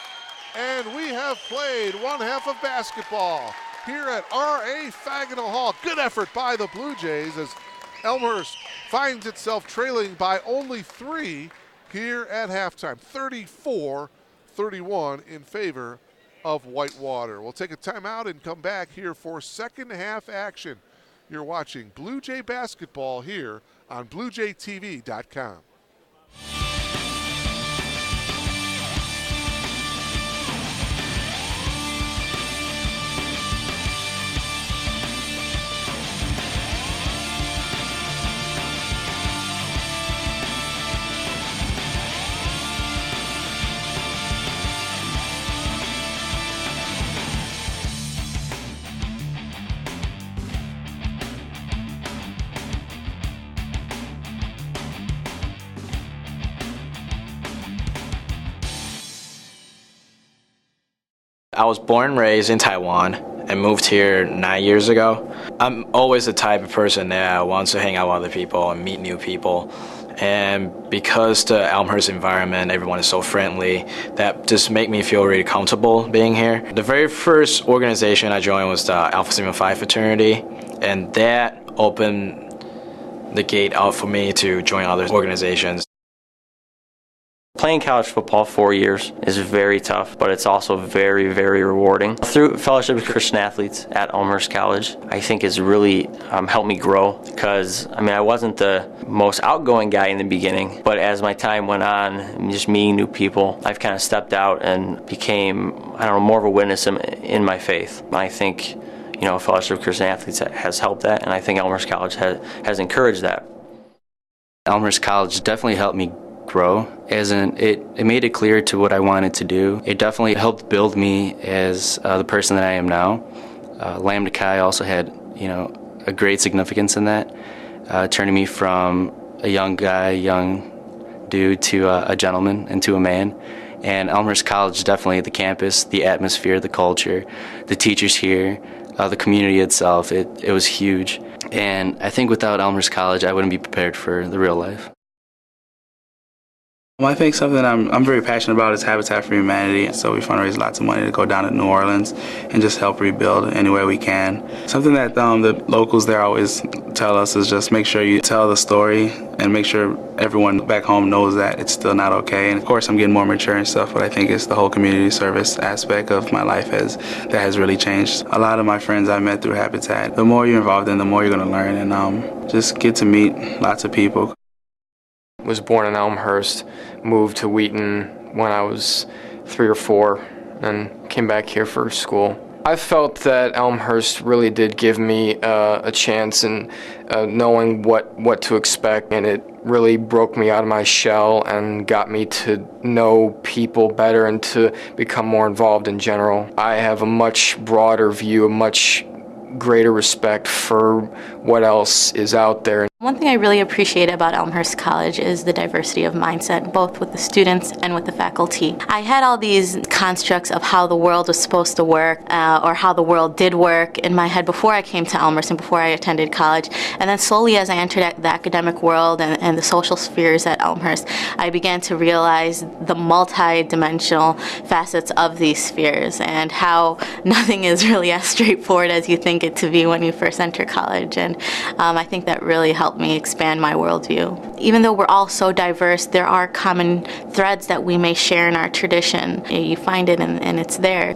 And we have played one half of basketball here at R.A. Faginal Hall. Good effort by the Blue Jays as Elmhurst finds itself trailing by only 3 here at halftime. 34-31 in favor of Whitewater. We'll take a timeout and come back here for second half action. You're watching Blue Jay basketball here on BlueJayTV.com. I was born and raised in Taiwan and moved here 9 years ago. I'm always the type of person that wants to hang out with other people and meet new people. And because the Elmhurst environment, everyone is so friendly, that just make me feel really comfortable being here. The very first organization I joined was the Alpha Sigma Phi fraternity, and that opened the gate out for me to join other organizations. Playing college football 4 years is very tough, but it's also very, very rewarding. Through Fellowship of Christian Athletes at Elmhurst College, I think has really helped me grow because, I wasn't the most outgoing guy in the beginning, but as my time went on, and just meeting new people, I've kind of stepped out and became, more of a witness in my faith. I think, Fellowship of Christian Athletes has helped that, and I think Elmhurst College has encouraged that. Elmhurst College definitely helped me grow, as in it made it clear to what I wanted to do. It definitely helped build me as the person that I am now. Lambda Chi also had, a great significance in that, turning me from a young guy, young dude, to a gentleman and to a man. And Elmhurst College, definitely the campus, the atmosphere, the culture, the teachers here, the community itself, it was huge. And I think without Elmhurst College, I wouldn't be prepared for the real life. Well, I think something I'm very passionate about is Habitat for Humanity. So we fundraise lots of money to go down to New Orleans and just help rebuild any way we can. Something that the locals there always tell us is just make sure you tell the story and make sure everyone back home knows that it's still not okay. And of course I'm getting more mature and stuff, but I think it's the whole community service aspect of my life that has really changed. A lot of my friends I met through Habitat, the more you're involved in, the more you're going to learn, and just get to meet lots of people. Was born in Elmhurst, moved to Wheaton when I was 3 or 4, and came back here for school. I felt that Elmhurst really did give me a chance in knowing what to expect, and it really broke me out of my shell and got me to know people better and to become more involved in general. I have a much broader view, a much greater respect for what else is out there. One thing I really appreciate about Elmhurst College is the diversity of mindset, both with the students and with the faculty. I had all these constructs of how the world was supposed to work, or how the world did work in my head before I came to Elmhurst and before I attended college. And then slowly as I entered the academic world and the social spheres at Elmhurst, I began to realize the multi-dimensional facets of these spheres and how nothing is really as straightforward as you think it to be when you first enter college. And I think that really helped me expand my worldview. Even though we're all so diverse, there are common threads that we may share in our tradition. You find it and it's there.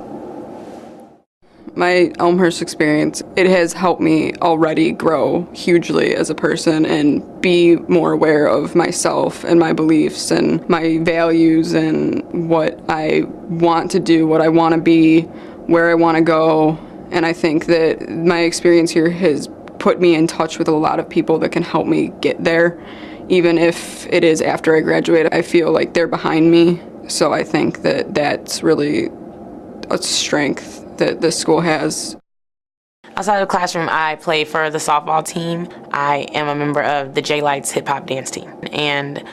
My Elmhurst experience, it has helped me already grow hugely as a person and be more aware of myself and my beliefs and my values and what I want to do, what I want to be, where I want to go. And I think that my experience here has put me in touch with a lot of people that can help me get there. Even if it is after I graduate, I feel like they're behind me. So I think that that's really a strength that this school has. Outside of the classroom, I play for the softball team. I am a member of the J-Lights hip hop dance team. And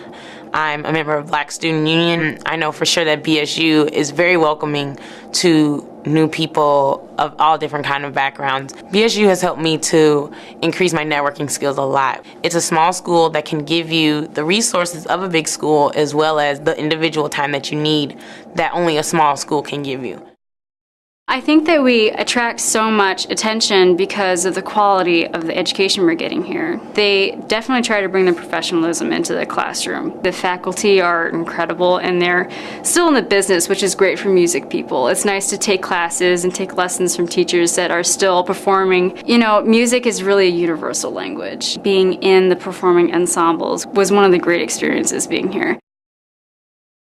I'm a member of Black Student Union. I know for sure that BSU is very welcoming to new people of all different kind of backgrounds. BSU has helped me to increase my networking skills a lot. It's a small school that can give you the resources of a big school as well as the individual time that you need that only a small school can give you. I think that we attract so much attention because of the quality of the education we're getting here. They definitely try to bring the professionalism into the classroom. The faculty are incredible and they're still in the business, which is great for music people. It's nice to take classes and take lessons from teachers that are still performing. You know, music is really a universal language. Being in the performing ensembles was one of the great experiences being here.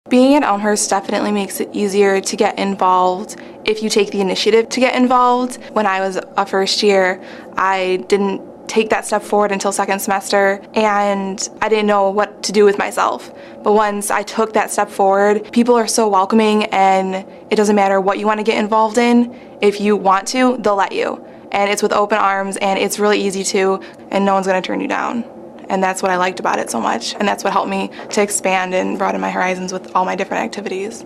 Being at Elmhurst definitely makes it easier to get involved if you take the initiative to get involved. When I was a first year, I didn't take that step forward until second semester, and I didn't know what to do with myself. But once I took that step forward, people are so welcoming, and it doesn't matter what you want to get involved in. If you want to, they'll let you. And it's with open arms, and it's really easy to, and no one's going to turn you down. And that's what I liked about it so much, and that's what helped me to expand and broaden my horizons with all my different activities.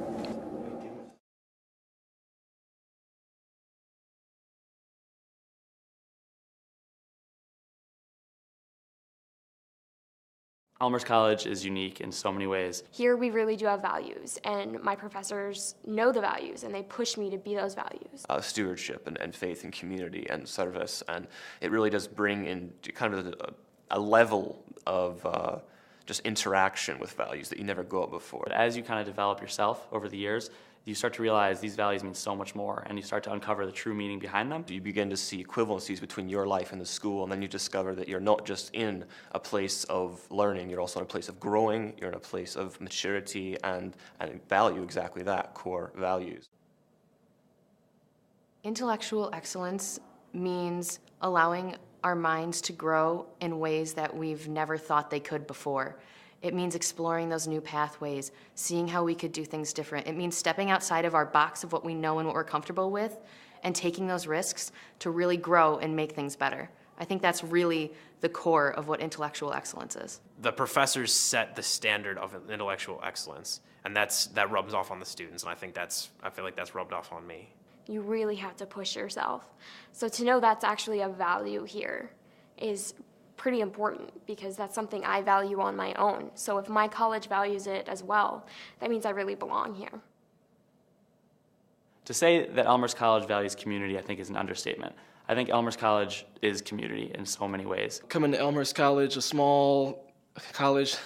Elmhurst College is unique in so many ways. Here we really do have values, and my professors know the values, and they push me to be those values. Stewardship and faith and community and service, and it really does bring in kind of a level of just interaction with values that you never go up before. But as you kind of develop yourself over the years, you start to realize these values mean so much more, and you start to uncover the true meaning behind them. You begin to see equivalencies between your life and the school, and then you discover that you're not just in a place of learning, you're also in a place of growing, you're in a place of maturity and value, exactly that, core values. Intellectual excellence means allowing our minds to grow in ways that we've never thought they could before. It means exploring those new pathways, seeing how we could do things different. It means stepping outside of our box of what we know and what we're comfortable with and taking those risks to really grow and make things better. I think that's really the core of what intellectual excellence is. The professors set the standard of intellectual excellence, and that rubs off on the students, and I feel like that's rubbed off on me. You really have to push yourself. So to know that's actually a value here is pretty important, because that's something I value on my own. So if my college values it as well, that means I really belong here. To say that Elmhurst College values community, I think, is an understatement. I think Elmhurst College is community in so many ways. Coming to Elmhurst College, a small college,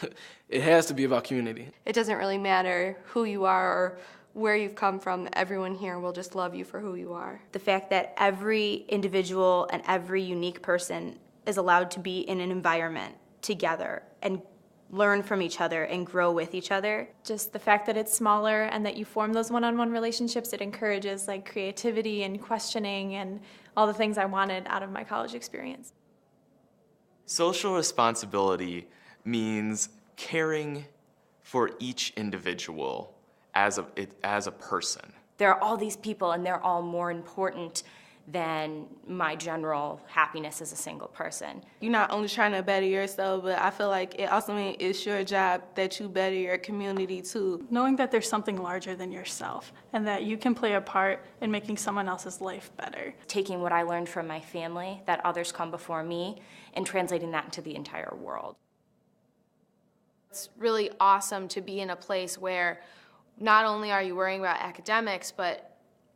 it has to be about community. It doesn't really matter who you are or where you've come from. Everyone here will just love you for who you are. The fact that every individual and every unique person is allowed to be in an environment together and learn from each other and grow with each other. Just the fact that it's smaller and that you form those one-on-one relationships, it encourages like creativity and questioning and all the things I wanted out of my college experience. Social responsibility means caring for each individual as a person. There are all these people and they're all more important than my general happiness as a single person. You're not only trying to better yourself, but I feel like it also means it's your job that you better your community too. Knowing that there's something larger than yourself and that you can play a part in making someone else's life better. Taking what I learned from my family, that others come before me, and translating that into the entire world. It's really awesome to be in a place where not only are you worrying about academics, but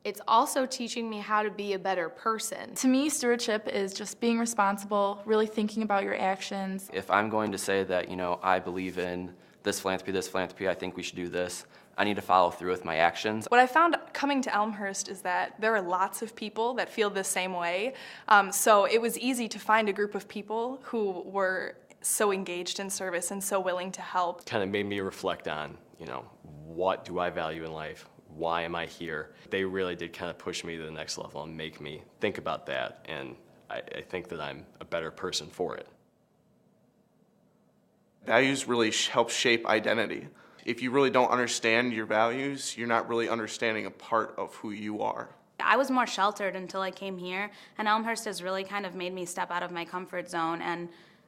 it's also teaching me how to be a better person. To me, stewardship is just being responsible, really thinking about your actions. If I'm going to say that, I believe in this philanthropy, I think we should do this, I need to follow through with my actions. What I found coming to Elmhurst is that there are lots of people that feel the same way. So it was easy to find a group of people who were so engaged in service and so willing to help. Kind of made me reflect on, what do I value in life? Why am I here? They really did kind of push me to the next level and make me think about that, and I think that I'm a better person for it. Values really help shape identity. If you really don't understand your values, you're not really understanding a part of who you are. I was more sheltered until I came here, and Elmhurst has really kind of made me step out of my comfort zone and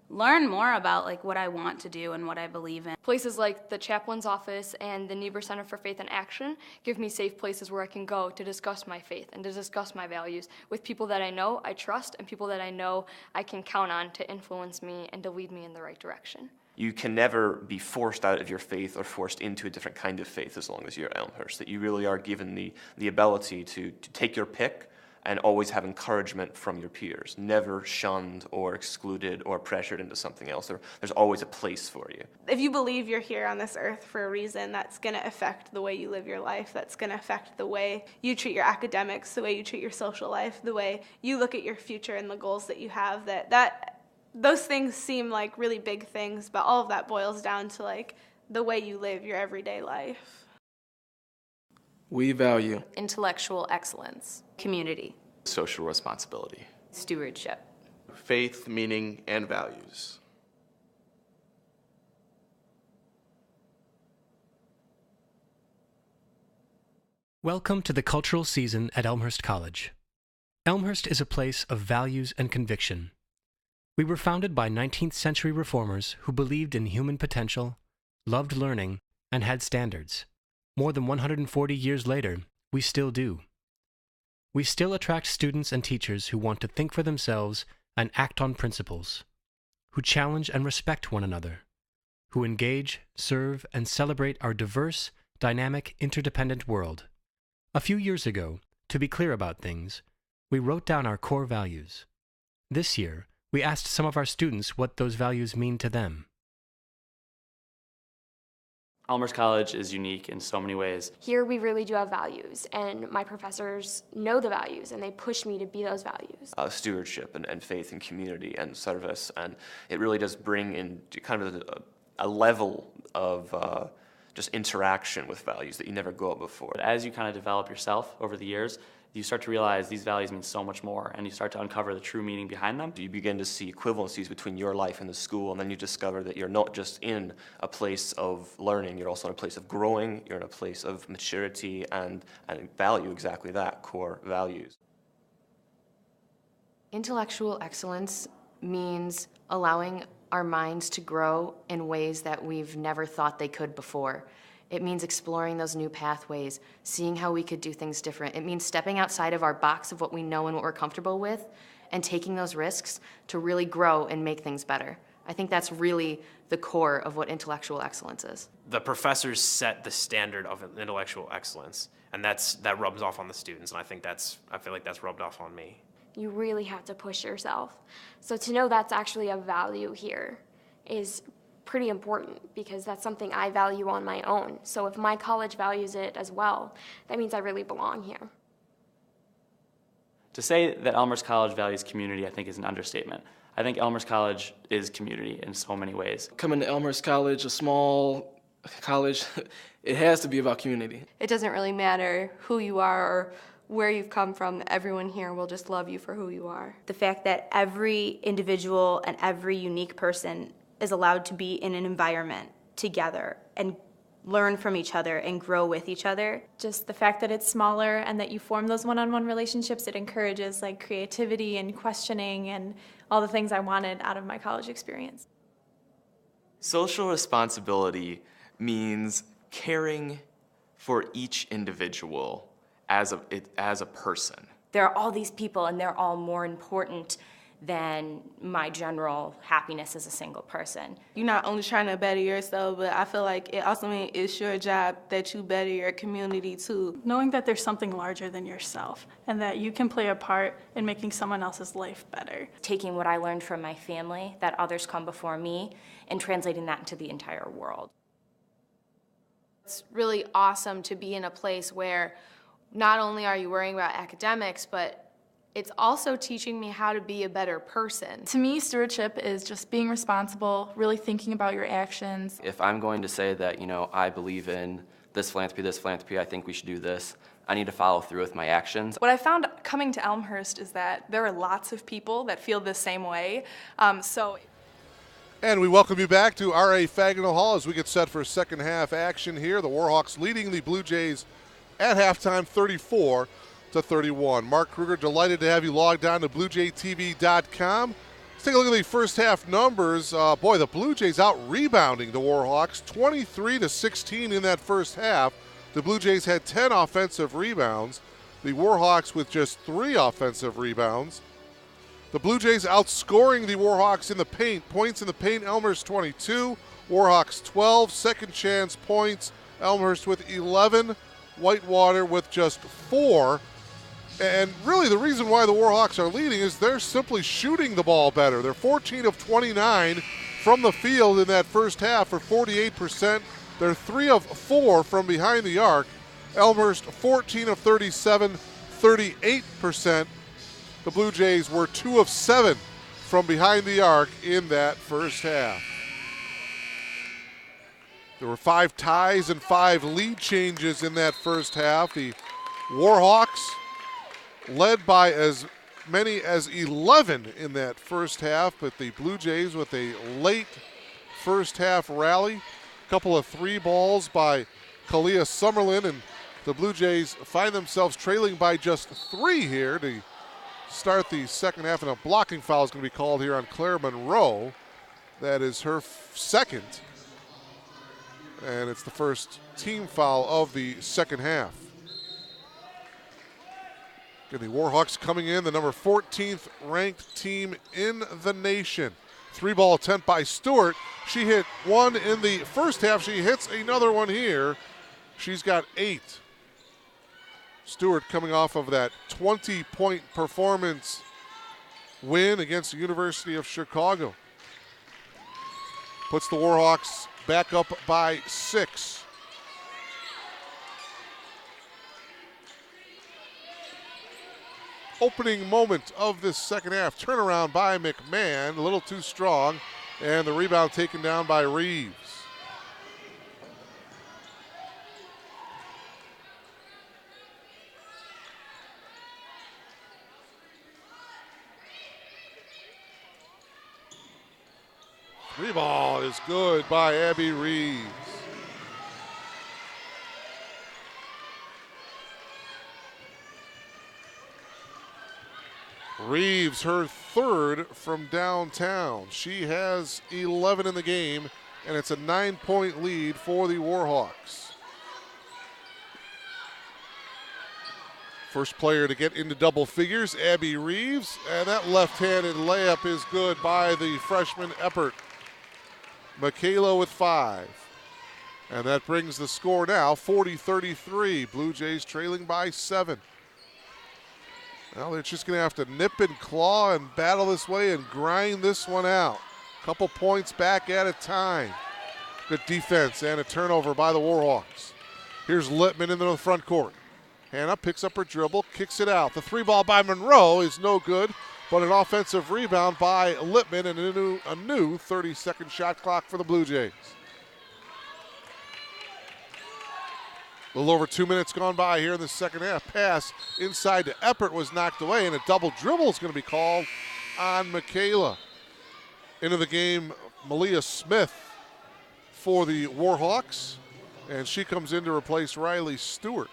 learn more about what I want to do and what I believe in. Places like the chaplain's office and the Niebuhr Center for Faith and Action give me safe places where I can go to discuss my faith and to discuss my values with people that I know I trust and people that I know I can count on to influence me and to lead me in the right direction. You can never be forced out of your faith or forced into a different kind of faith as long as you're at Elmhurst, that you really are given the ability to take your pick and always have encouragement from your peers, never shunned or excluded or pressured into something else. There's always a place for you. If you believe you're here on this earth for a reason, that's going to affect the way you live your life. That's going to affect the way you treat your academics, the way you treat your social life, the way you look at your future and the goals that you have. Those things seem like really big things, but all of that boils down to the way you live your everyday life. We value intellectual excellence, community, social responsibility, stewardship, faith, meaning, and values. Welcome to the cultural season at Elmhurst College. Elmhurst is a place of values and conviction. We were founded by 19th century reformers who believed in human potential, loved learning, and had standards. More than 140 years later, we still do. We still attract students and teachers who want to think for themselves and act on principles, who challenge and respect one another, who engage, serve, and celebrate our diverse, dynamic, interdependent world. A few years ago, to be clear about things, we wrote down our core values. This year, we asked some of our students what those values mean to them. Elmhurst College is unique in so many ways. Here we really do have values, and my professors know the values, and they push me to be those values. Stewardship and faith and community and service, and it really does bring in kind of a level of just interaction with values that you never got before. But as you kind of develop yourself over the years, you start to realize these values mean so much more, and you start to uncover the true meaning behind them. You begin to see equivalencies between your life and the school, and then you discover that you're not just in a place of learning, you're also in a place of growing, you're in a place of maturity and value, exactly that, core values. Intellectual excellence means allowing our minds to grow in ways that we've never thought they could before. It means exploring those new pathways, seeing how we could do things different. It means stepping outside of our box of what we know and what we're comfortable with and taking those risks to really grow and make things better. I think that's really the core of what intellectual excellence is. The professors set the standard of intellectual excellence, and that rubs off on the students, and I feel like that's rubbed off on me. You really have to push yourself. So to know that's actually a value here is pretty important because that's something I value on my own. So if my college values it as well, that means I really belong here. To say that Elmhurst College values community, I think, is an understatement. I think Elmhurst College is community in so many ways. Coming to Elmhurst College, a small college, it has to be about community. It doesn't really matter who you are or where you've come from. Everyone here will just love you for who you are. The fact that every individual and every unique person is allowed to be in an environment together and learn from each other and grow with each other. Just the fact that it's smaller and that you form those one-on-one relationships, it encourages like creativity and questioning and all the things I wanted out of my college experience. Social responsibility means caring for each individual as a person. There are all these people, and they're all more important than my general happiness as a single person. You're not only trying to better yourself, but I feel like it also means it's your job that you better your community too. Knowing that there's something larger than yourself and that you can play a part in making someone else's life better. Taking what I learned from my family, that others come before me, and translating that into the entire world. It's really awesome to be in a place where not only are you worrying about academics, but it's also teaching me how to be a better person. To me, stewardship is just being responsible, really thinking about your actions. If I'm going to say that, I believe in this philanthropy, I think we should do this, I need to follow through with my actions. What I found coming to Elmhurst is that there are lots of people that feel the same way. And we welcome you back to R.A. Fagnall Hall as we get set for second half action here. The Warhawks leading the Blue Jays at halftime 34-31. Mark Kruger, delighted to have you logged on to BlueJayTV.com. Let's take a look at the first half numbers. Boy, the Blue Jays out rebounding the Warhawks 23-16 in that first half. The Blue Jays had 10 offensive rebounds. The Warhawks with just 3 offensive rebounds. The Blue Jays outscoring the Warhawks in the paint. Points in the paint, Elmhurst 22, Warhawks 12. Second chance points, Elmhurst with 11, Whitewater with just 4. And really the reason why the Warhawks are leading is they're simply shooting the ball better. They're 14 of 29 from the field in that first half for 48%. They're 3 of 4 from behind the arc. Elmhurst 14 of 37, 38%. The Blue Jays were 2 of 7 from behind the arc in that first half. There were 5 ties and 5 lead changes in that first half. The Warhawks led by as many as 11 in that first half, but the Blue Jays with a late first half rally. A couple of 3 balls by Kalia Summerlin, and the Blue Jays find themselves trailing by just 3 here to start the second half, and a blocking foul is going to be called here on Claire Monroe. That is her second, and it's the first team foul of the second half. The Warhawks coming in, the number 14th ranked team in the nation. 3-ball attempt by Stewart. She hit 1 in the first half. She hits another one here. She's got 8. Stewart coming off of that 20-point performance win against the University of Chicago. Puts the Warhawks back up by 6. Opening moment of this second half. Turnaround by McMahon, a little too strong, and the rebound taken down by Reeves. Three-ball is good by Abby Reeves. Reeves, her third from downtown. She has 11 in the game, and it's a 9-point lead for the Warhawks. First player to get into double figures, Abby Reeves, and that left-handed layup is good by the freshman Eppert. Michaela with 5. And that brings the score now 40-33. Blue Jays trailing by 7. Well, they're just going to have to nip and claw and battle this way and grind this one out. Couple points back at a time. Good defense and a turnover by the Warhawks. Here's Littman in the front court. Hannah picks up her dribble, kicks it out. The three ball by Monroe is no good, but an offensive rebound by Lippman and a new 30-second shot clock for the Blue Jays. A little over 2 minutes gone by here in the second half. Pass inside to Eppert was knocked away, and a double dribble is going to be called on Michaela. Into the game, Malia Smith for the Warhawks, and she comes in to replace Riley Stewart.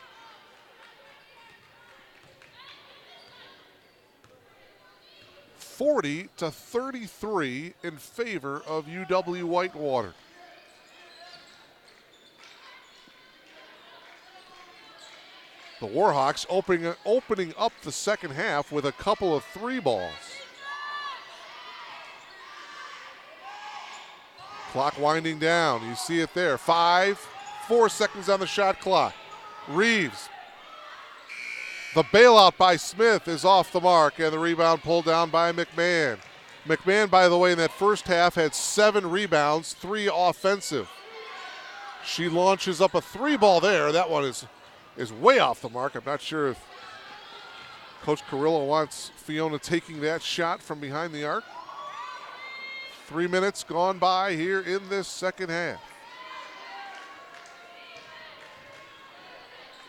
(40-33) in favor of UW Whitewater. The Warhawks opening up the second half with a couple of three balls. Clock winding down. You see it there. 4 seconds on the shot clock. Reeves. The bailout by Smith is off the mark, and the rebound pulled down by McMahon. McMahon, by the way, in that first half had 7 rebounds, 3 offensive. She launches up a three ball there. That one is way off the mark. I'm not sure if Coach Carrillo wants Fiona taking that shot from behind the arc. 3 minutes gone by here in this second half.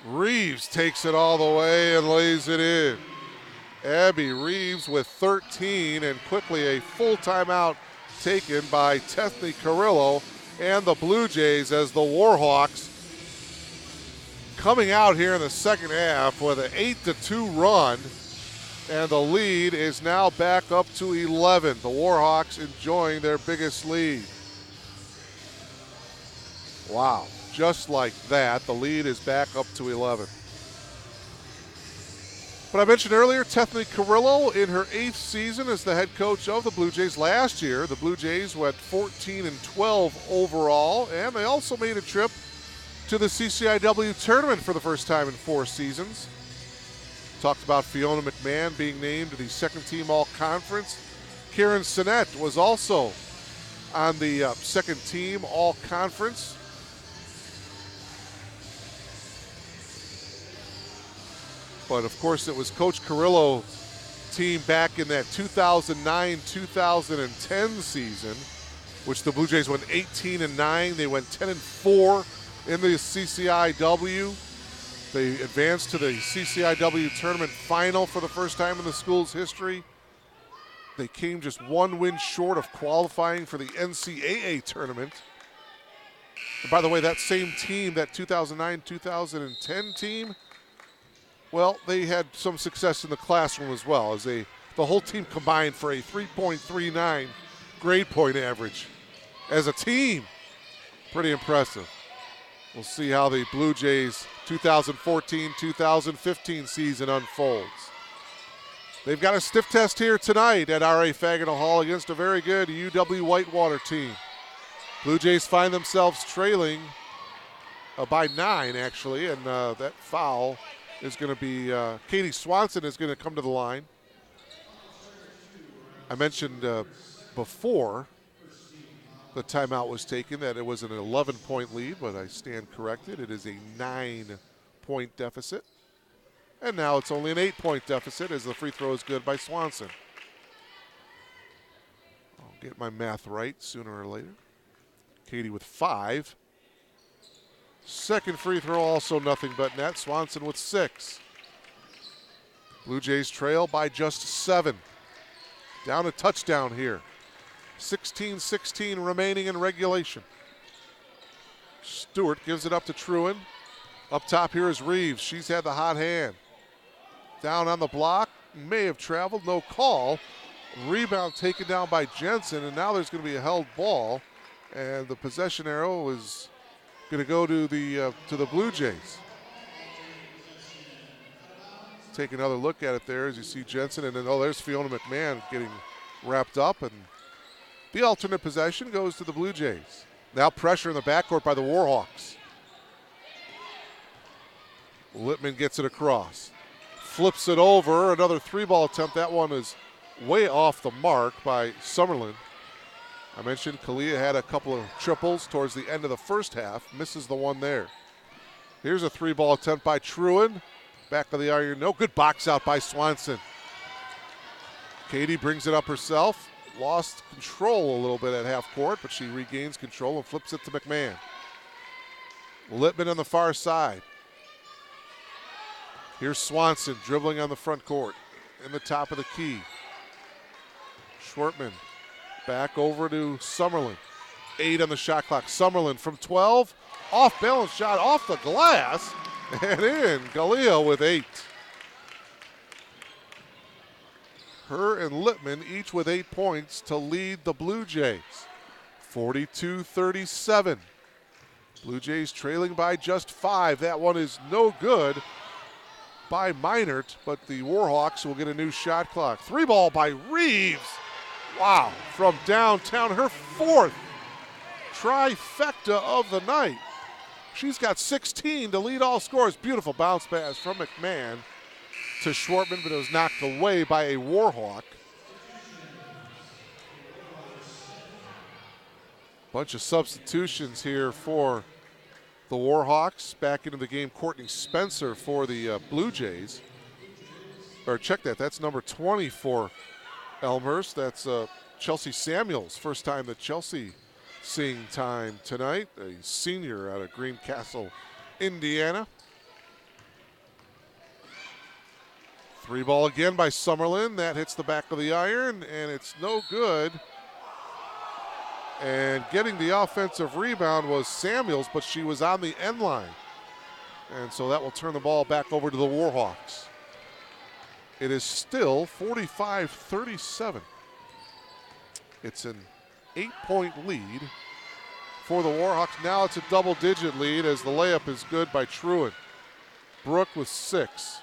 Reeves takes it all the way and lays it in. Abby Reeves with 13, and quickly a full timeout taken by Tethny Carrillo and the Blue Jays as the Warhawks coming out here in the second half with an 8-2 run, and the lead is now back up to 11. The Warhawks enjoying their biggest lead. Wow, just like that, the lead is back up to 11. But I mentioned earlier, Tethny Carrillo in her 8th season as the head coach of the Blue Jays. Last year, the Blue Jays went 14-12 overall, and they also made a trip to the CCIW tournament for the first time in 4 seasons. Talked about Fiona McMahon being named to the second team all-conference. Karen Sinnett was also on the second team all-conference. But of course it was Coach Carrillo's team back in that 2009-2010 season, which the Blue Jays went 18-9. They went 10-4 in the CCIW. They advanced to the CCIW tournament final for the first time in the school's history. They came just 1 win short of qualifying for the NCAA tournament. And by the way, that same team, that 2009-2010 team, well, they had some success in the classroom as well, as the whole team combined for a 3.39 grade point average as a team. Pretty impressive. We'll see how the Blue Jays 2014-2015 season unfolds. They've got a stiff test here tonight at R.A. Fagenal Hall against a very good UW Whitewater team. Blue Jays find themselves trailing by 9, actually, and that foul is going to be Katie Swanson is going to come to the line. I mentioned before the timeout was taken that it was an 11-point lead, but I stand corrected. It is a 9-point deficit. And now it's only an 8-point deficit as the free throw is good by Swanson. I'll get my math right sooner or later. Katie with 5. Second free throw also nothing but net. Swanson with 6. Blue Jays trail by just 7. Down a touchdown here. 16-16 remaining in regulation. Stewart gives it up to Truan. Up top here is Reeves. She's had the hot hand. Down on the block. May have traveled. No call. Rebound taken down by Jensen, and now there's going to be a held ball. And the possession arrow is going to go to the Blue Jays. Take another look at it there as you see Jensen, and then there's Fiona McMahon getting wrapped up, and the alternate possession goes to the Blue Jays. Now pressure in the backcourt by the Warhawks. Lippman gets it across. Flips it over. Another 3-ball attempt. That one is way off the mark by Summerlin. I mentioned Kalia had a couple of triples towards the end of the first half. Misses the one there. Here's a 3-ball attempt by Truan. Back of the iron, no good box out by Swanson. Katie brings it up herself. Lost control a little bit at half court, but she regains control and flips it to McMahon. Littman on the far side. Here's Swanson dribbling on the front court in the top of the key. Schwartman back over to Summerlin. 8 on the shot clock. Summerlin from 12. Off balance shot off the glass and in. Galea with 8. Her and Littman each with 8 points to lead the Blue Jays. 42-37. Blue Jays trailing by just 5. That one is no good by Meinert, but the Warhawks will get a new shot clock. 3 ball by Reeves. Wow, from downtown, her 4th trifecta of the night. She's got 16 to lead all scores. Beautiful bounce pass from McMahon to Schwartman, but it was knocked away by a Warhawk. Bunch of substitutions here for the Warhawks. Back into the game, Courtney Spencer for the Blue Jays. Or check that, that's number 20 for Elmhurst. That's Chelsea Samuels, first time that Chelsea seeing time tonight, a senior out of Greencastle, Indiana. 3 ball again by Summerlin. That hits the back of the iron, and it's no good. And getting the offensive rebound was Samuels, but she was on the end line. And so that will turn the ball back over to the Warhawks. It is still 45-37. It's an 8-point lead for the Warhawks. Now it's a double-digit lead as the layup is good by Truin. Brooke with 6.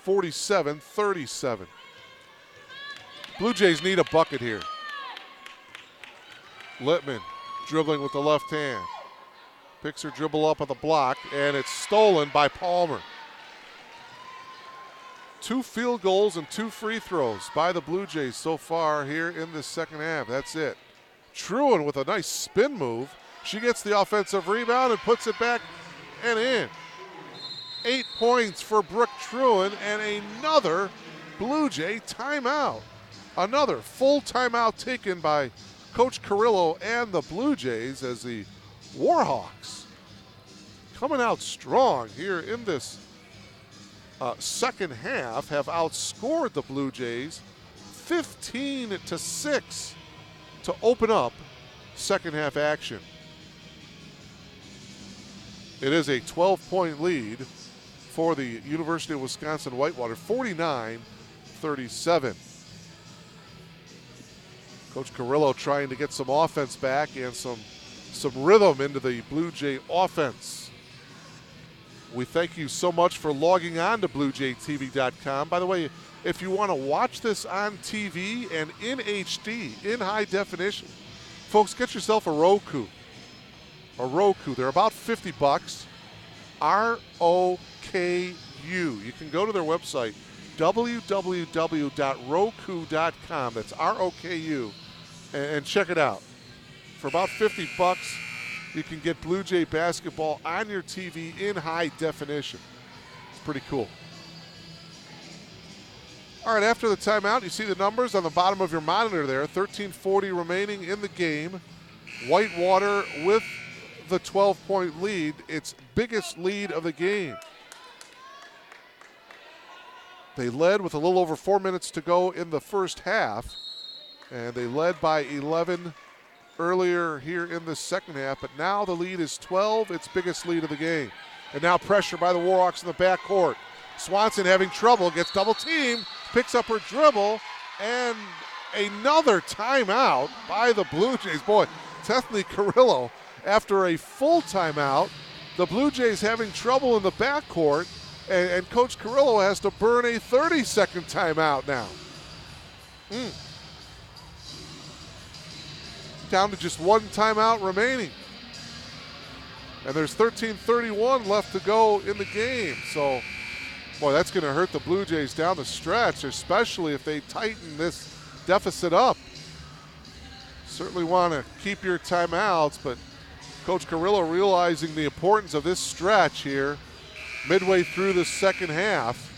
47-37. Blue Jays need a bucket here. Littman dribbling with the left hand. Picks her dribble up on the block, and it's stolen by Palmer. 2 field goals and 2 free throws by the Blue Jays so far here in the second half. That's it. Truin with a nice spin move. She gets the offensive rebound and puts it back and in. 8 points for Brooke Truin and another Blue Jay timeout. Another full timeout taken by Coach Carrillo and the Blue Jays as the Warhawks coming out strong here in this second half have outscored the Blue Jays 15-6 to open up second half action. It is a 12-point lead for the University of Wisconsin Whitewater, 49-37. Coach Carrillo trying to get some offense back and some rhythm into the Blue Jay offense. We thank you so much for logging on to BlueJayTV.com. By the way, if you want to watch this on TV and in HD, in high definition, folks, get yourself a Roku. A Roku. They're about $50. ROKU. You can go to their website, www.roku.com. That's ROKU. And check it out. For about $50, you can get Blue Jay basketball on your TV in high definition. It's pretty cool. All right, after the timeout, you see the numbers on the bottom of your monitor there. 13:40 remaining in the game. Whitewater with the 12-point lead, its biggest lead of the game. They led with a little over 4 minutes to go in the first half, and they led by 11 earlier here in the second half, but now the lead is 12, its biggest lead of the game. And now pressure by the Warhawks in the backcourt. Swanson having trouble, gets double teamed, picks up her dribble, and another timeout by the Blue Jays. Boy, Tethany Carrillo, after a full timeout, the Blue Jays having trouble in the backcourt, and Coach Carrillo has to burn a 30-second timeout now. Down to just one timeout remaining. And there's 13:31 left to go in the game. So, boy, that's going to hurt the Blue Jays down the stretch, especially if they tighten this deficit up. Certainly want to keep your timeouts, but Coach Carrillo realizing the importance of this stretch here midway through the second half.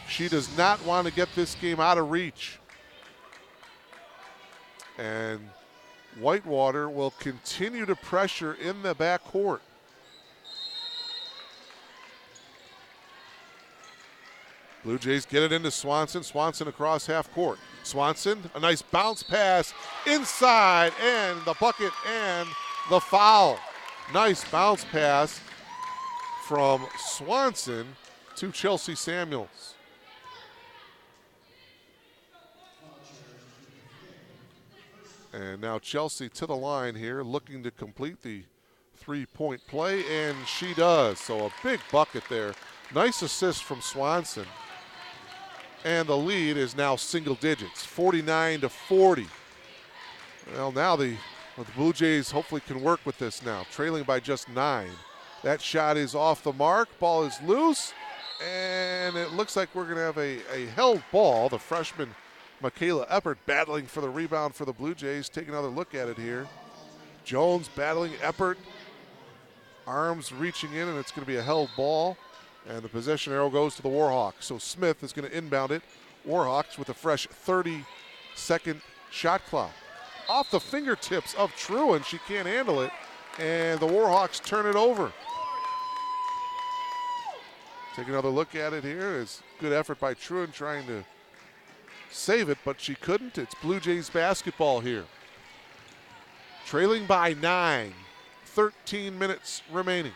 She does not want to get this game out of reach. And Whitewater will continue to pressure in the backcourt. Blue Jays get it into Swanson. Swanson across half court. Swanson, a nice bounce pass inside, and the bucket and the foul. Nice bounce pass from Swanson to Chelsea Samuels. And now Chelsea to the line here, looking to complete the three-point play, and she does. So a big bucket there. Nice assist from Swanson. And the lead is now single digits, 49-40. Well, now the Blue Jays hopefully can work with this now, trailing by just 9. That shot is off the mark. Ball is loose, and it looks like we're going to have a held ball. The freshman Michaela Eppert battling for the rebound for the Blue Jays. Take another look at it here. Jones battling Eppert. Arms reaching in, and it's going to be a held ball. And the possession arrow goes to the Warhawks. So Smith is going to inbound it. Warhawks with a fresh 30-second shot clock. Off the fingertips of Truan. She can't handle it. And the Warhawks turn it over. Take another look at it here. It's good effort by Truan trying to save it, but she couldn't. It's Blue Jays basketball here. Trailing by 9. 13 minutes remaining.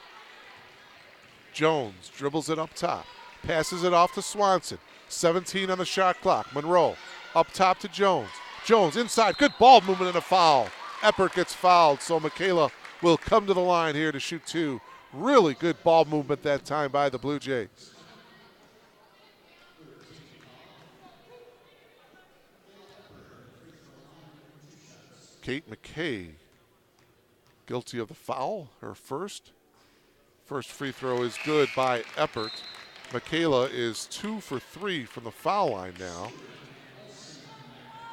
Jones dribbles it up top, passes it off to Swanson. 17 on the shot clock. Monroe up top to Jones. Jones inside, good ball movement and a foul. Eppert gets fouled, so Michaela will come to the line here to shoot 2. Really good ball movement that time by the Blue Jays. Kate McKay guilty of the foul, her first. First free throw is good by Eppert. Michaela is 2 for 3 from the foul line now.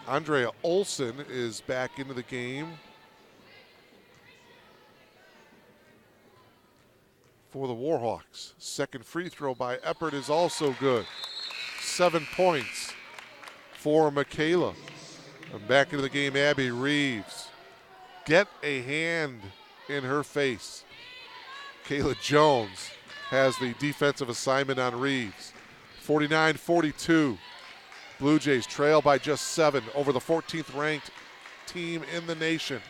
Andrea Olson is back into the game for the Warhawks. Second free throw by Eppert is also good. 7 points for Michaela. And back into the game, Abby Reeves. Get a hand in her face. Kayla Jones has the defensive assignment on Reeves. 49-42. Blue Jays trail by just 7 over the 14th ranked team in the nation.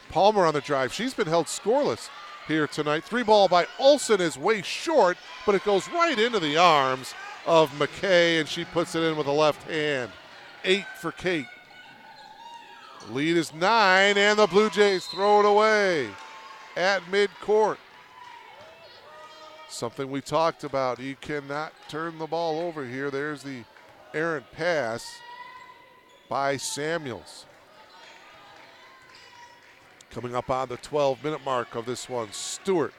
Palmer on the drive. She's been held scoreless here tonight. 3 ball by Olsen is way short, but it goes right into the arms of McKay, and she puts it in with the left hand. 8 for Kate. Lead is 9, and the Blue Jays throw it away at midcourt. Something we talked about. You cannot turn the ball over here. There's the errant pass by Samuels. Coming up on the 12-minute mark of this one, Stewart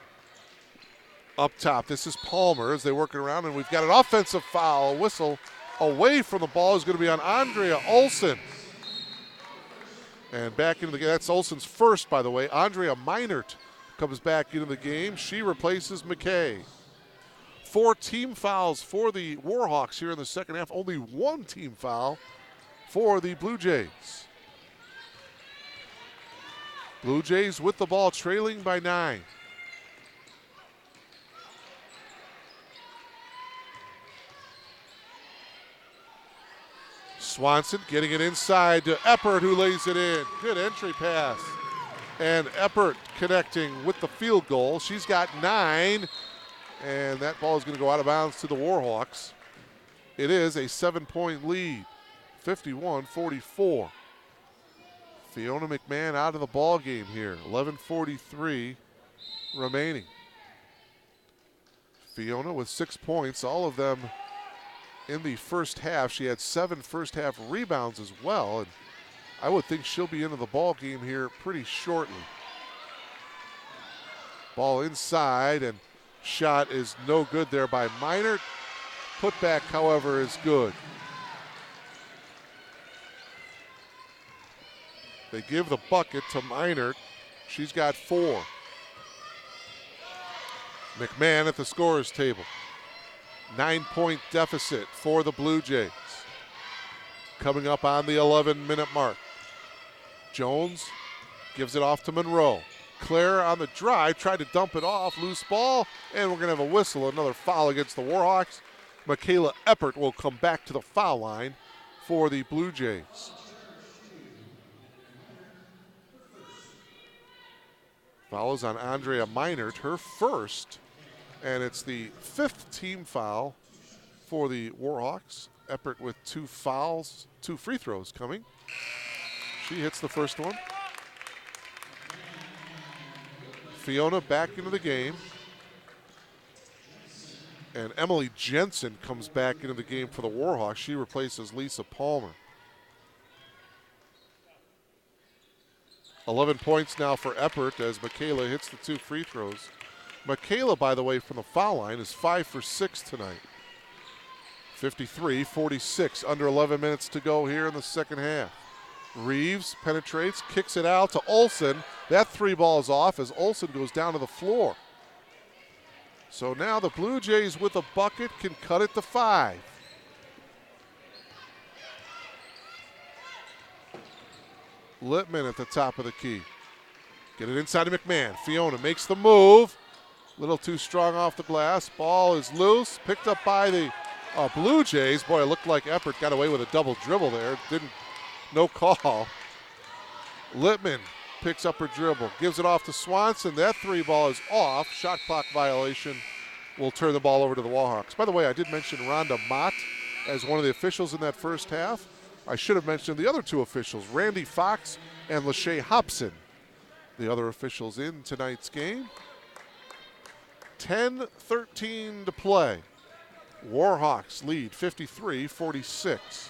up top. This is Palmer as they work it around, and we've got an offensive foul. Whistle away from the ball is going to be on Andrea Olsen. And back into the game. That's Olsen's first, by the way. Andrea Meinert comes back into the game. She replaces McKay. 4 team fouls for the Warhawks here in the second half. Only 1 team foul for the Blue Jays. Blue Jays with the ball, trailing by 9. Swanson getting it inside to Eppert, who lays it in. Good entry pass. And Eppert connecting with the field goal. She's got 9, and that ball is going to go out of bounds to the Warhawks. It is a 7-point lead, 51-44. Fiona McMahon out of the ball game here. 11:43 remaining. Fiona with 6 points, all of them in the first half. She had 7 first half rebounds as well, and I would think she'll be into the ball game here pretty shortly. Ball inside, and shot is no good there by Meinert. Putback, however, is good. They give the bucket to Meinert. She's got 4. McMahon at the scorer's table. 9-point deficit for the Blue Jays. Coming up on the 11-minute mark. Jones gives it off to Monroe. Claire on the drive, tried to dump it off, loose ball, and we're going to have a whistle, another foul against the Warhawks. Michaela Eppert will come back to the foul line for the Blue Jays. Foul is on Andrea Meinert, her first, and it's the 5th team foul for the Warhawks. Eppert with 2 fouls, 2 free throws coming. She hits the first one. Fiona back into the game. And Emily Jensen comes back into the game for the Warhawks. She replaces Lisa Palmer. 11 points now for Eppert as Michaela hits the 2 free throws. Michaela, by the way, from the foul line is 5 for 6 tonight. 53-46, under 11 minutes to go here in the second half. Reeves penetrates, kicks it out to Olsen. That 3 ball is off as Olsen goes down to the floor. So now the Blue Jays with a bucket can cut it to 5. Littman at the top of the key. Get it inside to McMahon. Fiona makes the move. Little too strong off the glass. Ball is loose. Picked up by the Blue Jays. Boy, it looked like Eppert got away with a double dribble there. No call. Littman picks up her dribble. Gives it off to Swanson. That 3 ball is off. Shot clock violation. Will turn the ball over to the Warhawks. By the way, I did mention Rhonda Mott as one of the officials in that first half. I should have mentioned the other 2 officials, Randy Fox and Lachey Hobson, the other officials in tonight's game. 10:13 to play. Warhawks lead 53-46.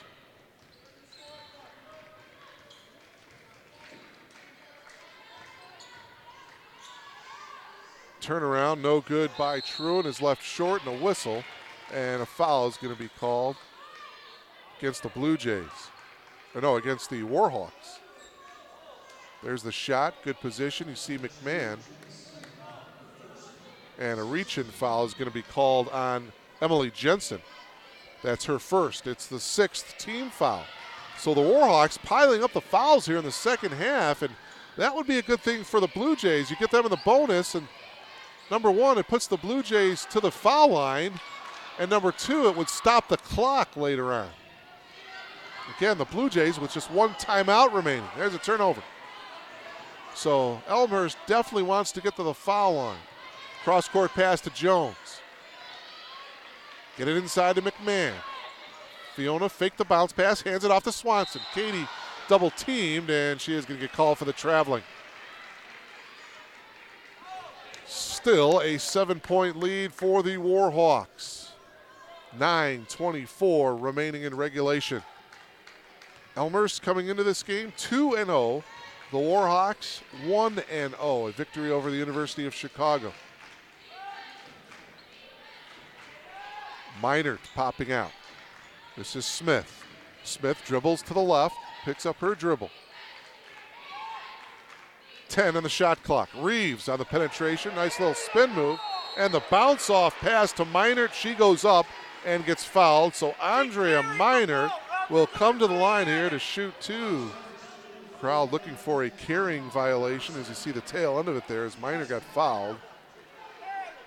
Turnaround, no good by Truan, is left short, and a whistle, and a foul is going to be called against the Blue Jays. Or no, against the Warhawks. There's the shot, good position. You see McMahon. And a reach-in foul is going to be called on Emily Jensen. That's her first. It's the 6th team foul. So the Warhawks piling up the fouls here in the second half, and that would be a good thing for the Blue Jays. You get them in the bonus, and number 1, it puts the Blue Jays to the foul line, and number 2, it would stop the clock later on. Again, the Blue Jays with just 1 timeout remaining. There's a turnover. So Elmhurst definitely wants to get to the foul line. Cross-court pass to Jones. Get it inside to McMahon. Fiona faked the bounce pass, hands it off to Swanson. Katie double-teamed, and she is going to get called for the traveling. Still a 7-point lead for the Warhawks. 9:24 remaining in regulation. Elmhurst coming into this game 2-0. The Warhawks 1-0. A victory over the University of Chicago. Meinert popping out. This is Smith. Smith dribbles to the left, picks up her dribble. 10 on the shot clock. Reeves on the penetration. Nice little spin move. And the bounce off pass to Meinert. She goes up and gets fouled. So Andrea Meinert will come to the line here to shoot 2. Crowd looking for a carrying violation as you see the tail end of it there as Meinert got fouled.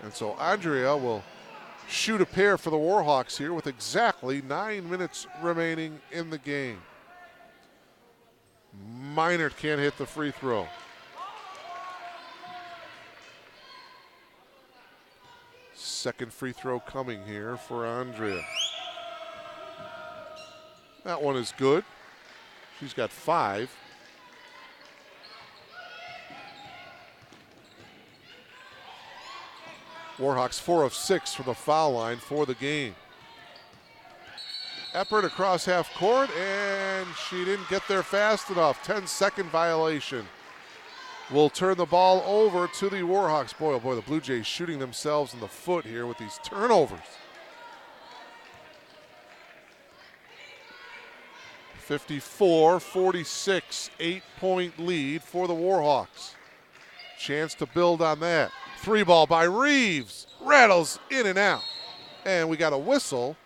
And so Andrea will shoot a pair for the Warhawks here with exactly 9 minutes remaining in the game. Meinert can't hit the free throw. Second free throw coming here for Andrea. That one is good. She's got 5. Warhawks 4 of 6 from the foul line for the game. Eppert across half court, and she didn't get there fast enough. 10-second violation. Will turn the ball over to the Warhawks. Boy, oh boy, the Blue Jays shooting themselves in the foot here with these turnovers. 54-46, 8-point lead for the Warhawks. Chance to build on that. Three ball by Reeves. Rattles in and out. And we got a whistle.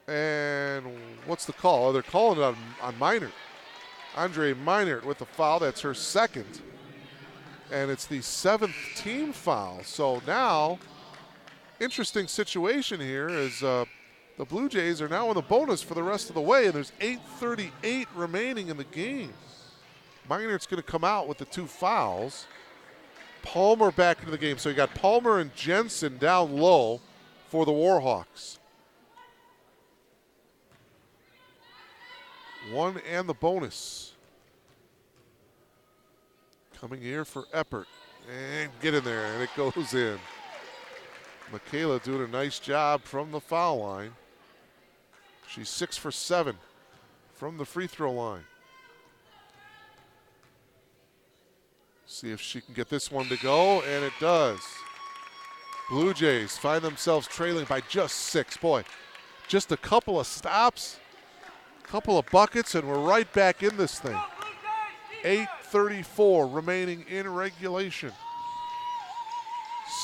And what's the call? Oh, they're calling it on Minert. Andre Minert with the foul. That's her second. And it's the 7th team foul. So now, interesting situation here is the Blue Jays are now in the bonus for the rest of the way, and there's 8:38 remaining in the game. Minert's going to come out with the 2 fouls. Palmer back into the game. So you got Palmer and Jensen down low for the Warhawks. 1 and the bonus. Coming here for Eppert. And get in there, and it goes in. Michaela doing a nice job from the foul line. She's 6 for 7 from the free throw line. See if she can get this one to go, and it does. Blue Jays find themselves trailing by just 6. Boy, just a couple of stops, couple of buckets, and we're right back in this thing. 8:34 remaining in regulation.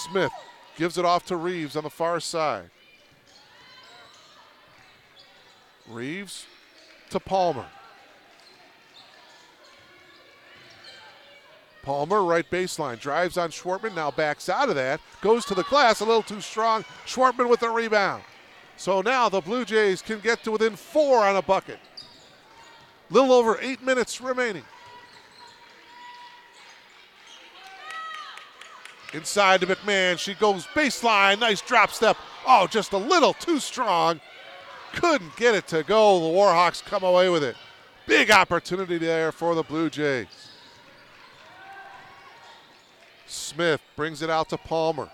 Smith gives it off to Reeves on the far side. Reeves to Palmer. Palmer, right baseline, drives on Schwartman, now backs out of that, goes to the glass, a little too strong. Schwartman with the rebound. So now the Blue Jays can get to within 4 on a bucket. Little over 8 minutes remaining. Inside to McMahon, she goes baseline, nice drop step. Oh, just a little too strong. Couldn't get it to go. The Warhawks come away with it. Big opportunity there for the Blue Jays. Smith brings it out to Palmer.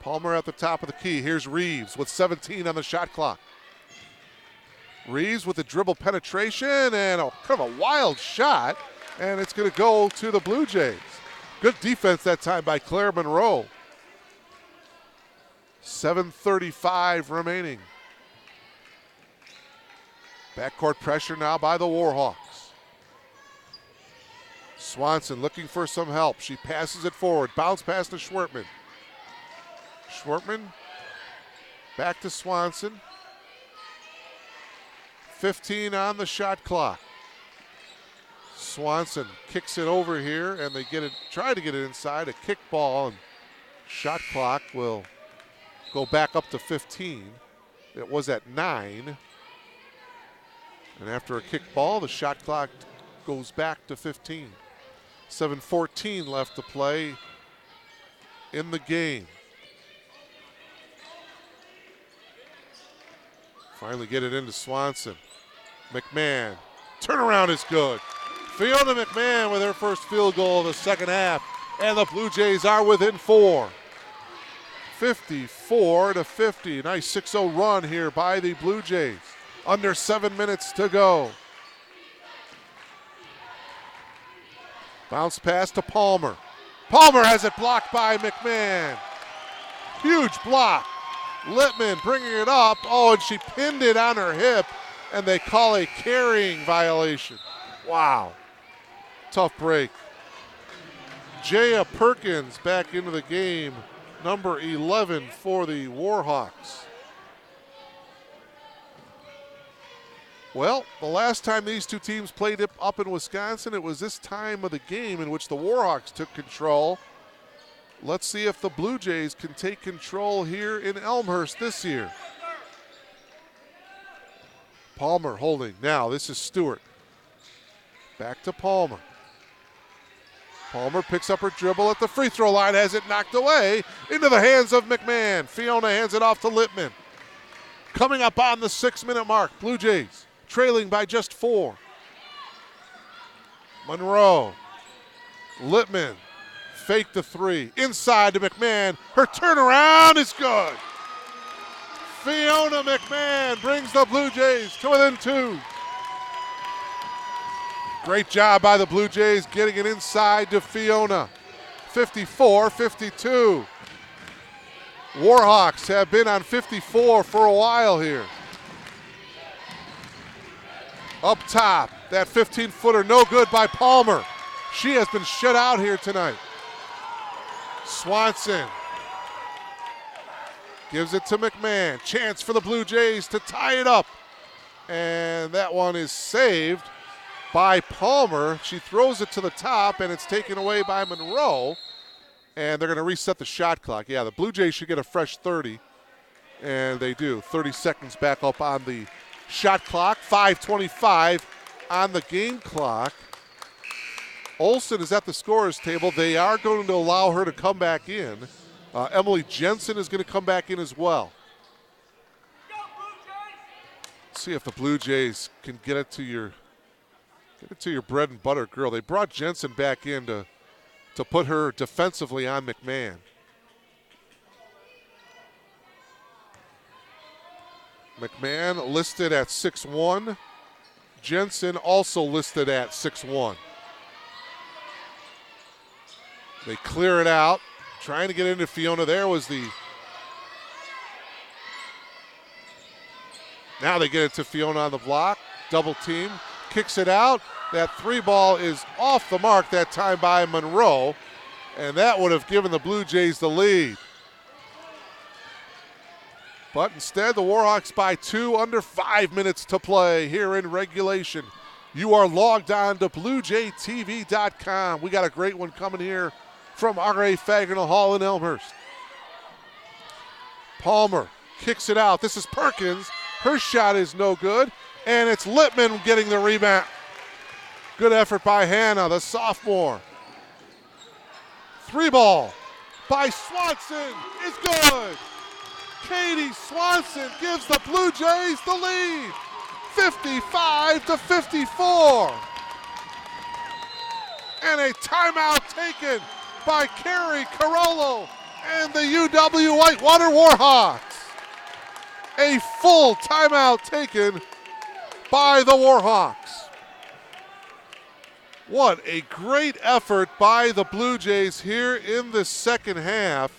Palmer at the top of the key. Here's Reeves with 17 on the shot clock. Reeves with the dribble penetration and kind of a wild shot, and it's going to go to the Blue Jays. Good defense that time by Claire Monroe. 7:35 remaining. Backcourt pressure now by the Warhawks. Swanson looking for some help. She passes it forward. Bounce pass to Schwartman. Schwartman back to Swanson. 15 on the shot clock. Swanson kicks it over here, and they try to get it inside. A kick ball, and shot clock will go back up to 15. It was at 9. And after a kick ball, the shot clock goes back to 15. 7:14 left to play in the game. Finally get it into Swanson. McMahon. Turnaround is good. Fiona McMahon with her first field goal of the second half. And the Blue Jays are within 4. 54-50. Nice 6-0 run here by the Blue Jays. Under 7 minutes to go. Bounce pass to Palmer. Palmer has it blocked by McMahon. Huge block. Littman bringing it up. Oh, and she pinned it on her hip, and they call a carrying violation. Wow. Tough break. Jaya Perkins back into the game. Number 11 for the Warhawks. Well, the last time these two teams played up in Wisconsin, it was this time of the game in which the Warhawks took control. Let's see if the Blue Jays can take control here in Elmhurst this year. Palmer holding. Now this is Stewart. Back to Palmer. Palmer picks up her dribble at the free throw line, has it knocked away into the hands of McMahon. Fiona hands it off to Littman. Coming up on the 6-minute mark, Blue Jays trailing by just 4. Monroe. Littman. Fake the 3. Inside to McMahon. Her turnaround is good. Fiona McMahon brings the Blue Jays to within 2. Great job by the Blue Jays getting it inside to Fiona. 54-52. Warhawks have been on 54 for a while here. Up top, that 15-footer no good by Palmer. She has been shut out here tonight. Swanson gives it to McMahon. Chance for the Blue Jays to tie it up. And that one is saved by Palmer. She throws it to the top, and it's taken away by Monroe. And they're going to reset the shot clock. Yeah, the Blue Jays should get a fresh 30. And they do. 30 seconds back up on the shot clock. 5:25 on the game clock. Olsen is at the scorer's table. They are going to allow her to come back in. Emily Jensen is going to come back in as well. Let's see if the Blue Jays can get it to your bread and butter girl. They brought Jensen back in to put her defensively on McMahon. McMahon listed at 6'1". Jensen also listed at 6'1". They clear it out, trying to get into Fiona. There was the... Now they get it to Fiona on the block. Double team, kicks it out. That three ball is off the mark that time by Monroe, and that would have given the Blue Jays the lead. But instead, the Warhawks by 2, under 5 minutes to play here in regulation. You are logged on to BlueJayTV.com. We got a great one coming here from R.A. Fagnall Hall in Elmhurst. Palmer kicks it out. This is Perkins. Her shot is no good, and it's Littman getting the rebound. Good effort by Hannah, the sophomore. Three ball by Swanson is good. Katie Swanson gives the Blue Jays the lead, 55-54. And a timeout taken by Carrie Carollo and the UW Whitewater Warhawks. A full timeout taken by the Warhawks. What a great effort by the Blue Jays here in the second half.